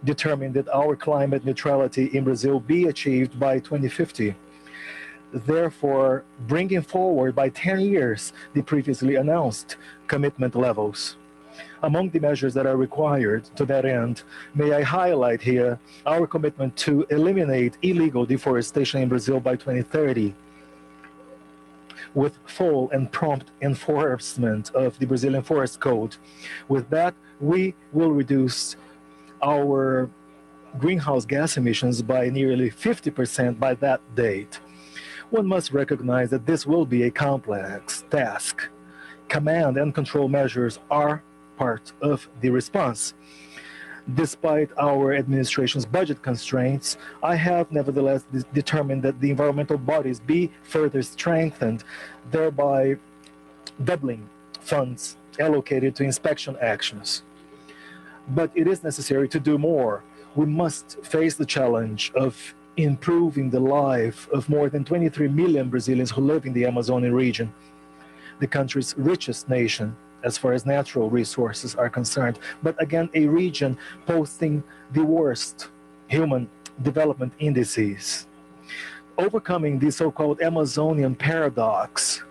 determined that our climate neutrality in Brazil be achieved by 2050, therefore bringing forward by 10 years the previously announced commitment levels. Among the measures that are required to that end, may I highlight here our commitment to eliminate illegal deforestation in Brazil by 2030, with full and prompt enforcement of the Brazilian Forest Code. With that, we will reduce our greenhouse gas emissions by nearly 50% by that date. One must recognize that this will be a complex task. Command and control measures are part of the response. Despite our administration's budget constraints, I have nevertheless determined that the environmental bodies be further strengthened, thereby doubling funds allocated to inspection actions. But it is necessary to do more. We must face the challenge of improving the life of more than 23 million Brazilians who live in the Amazonian region, the country's richest nation as far as natural resources are concerned, but again, a region posting the worst human development indices. Overcoming the so-called Amazonian paradox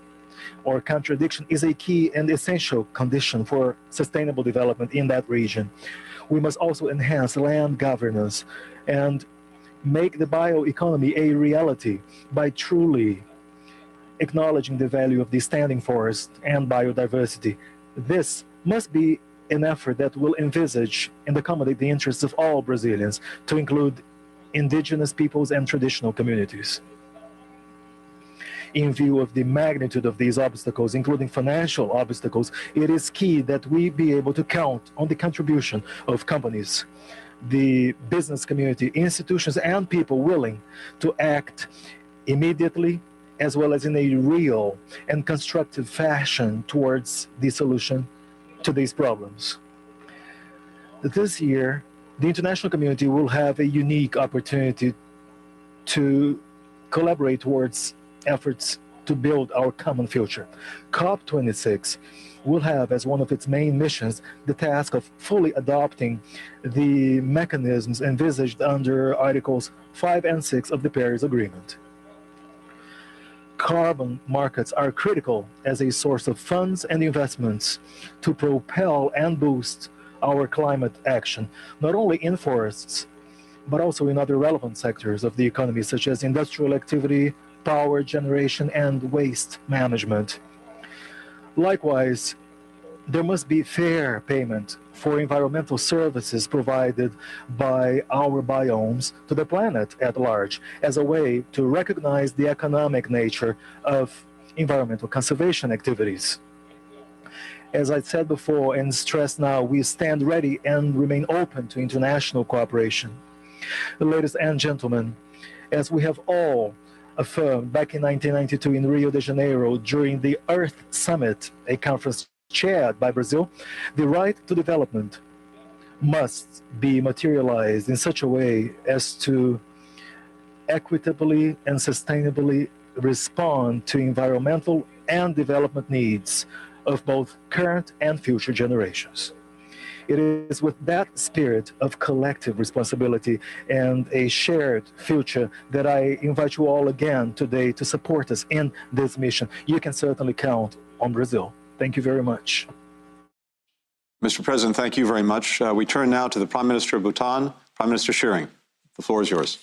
or contradiction is a key and essential condition for sustainable development in that region. We must also enhance land governance and make the bioeconomy a reality by truly acknowledging the value of the standing forest and biodiversity. This must be an effort that will envisage and accommodate the interests of all Brazilians, to include indigenous peoples and traditional communities. In view of the magnitude of these obstacles, including financial obstacles, it is key that we be able to count on the contribution of companies, the business community, institutions, and people willing to act immediately, as well as in a real and constructive fashion towards the solution to these problems. This year, the international community will have a unique opportunity to collaborate towards efforts to build our common future. COP26 will have as one of its main missions the task of fully adopting the mechanisms envisaged under Articles 5 and 6 of the Paris Agreement. Carbon markets are critical as a source of funds and investments to propel and boost our climate action, not only in forests, but also in other relevant sectors of the economy, such as industrial activity, power generation, and waste management. Likewise, there must be fair payment for environmental services provided by our biomes to the planet at large, as a way to recognize the economic nature of environmental conservation activities. As I said before and stress now, we stand ready and remain open to international cooperation. Ladies and gentlemen, as we have all affirmed back in 1992 in Rio de Janeiro during the Earth Summit, a conference chaired by Brazil, the right to development must be materialized in such a way as to equitably and sustainably respond to environmental and development needs of both current and future generations. It is with that spirit of collective responsibility and a shared future that I invite you all again today to support us in this mission. You can certainly count on Brazil. Thank you very much. Mr. President, thank you very much. We turn now to the Prime Minister of Bhutan, Prime Minister Tshering. The floor is yours.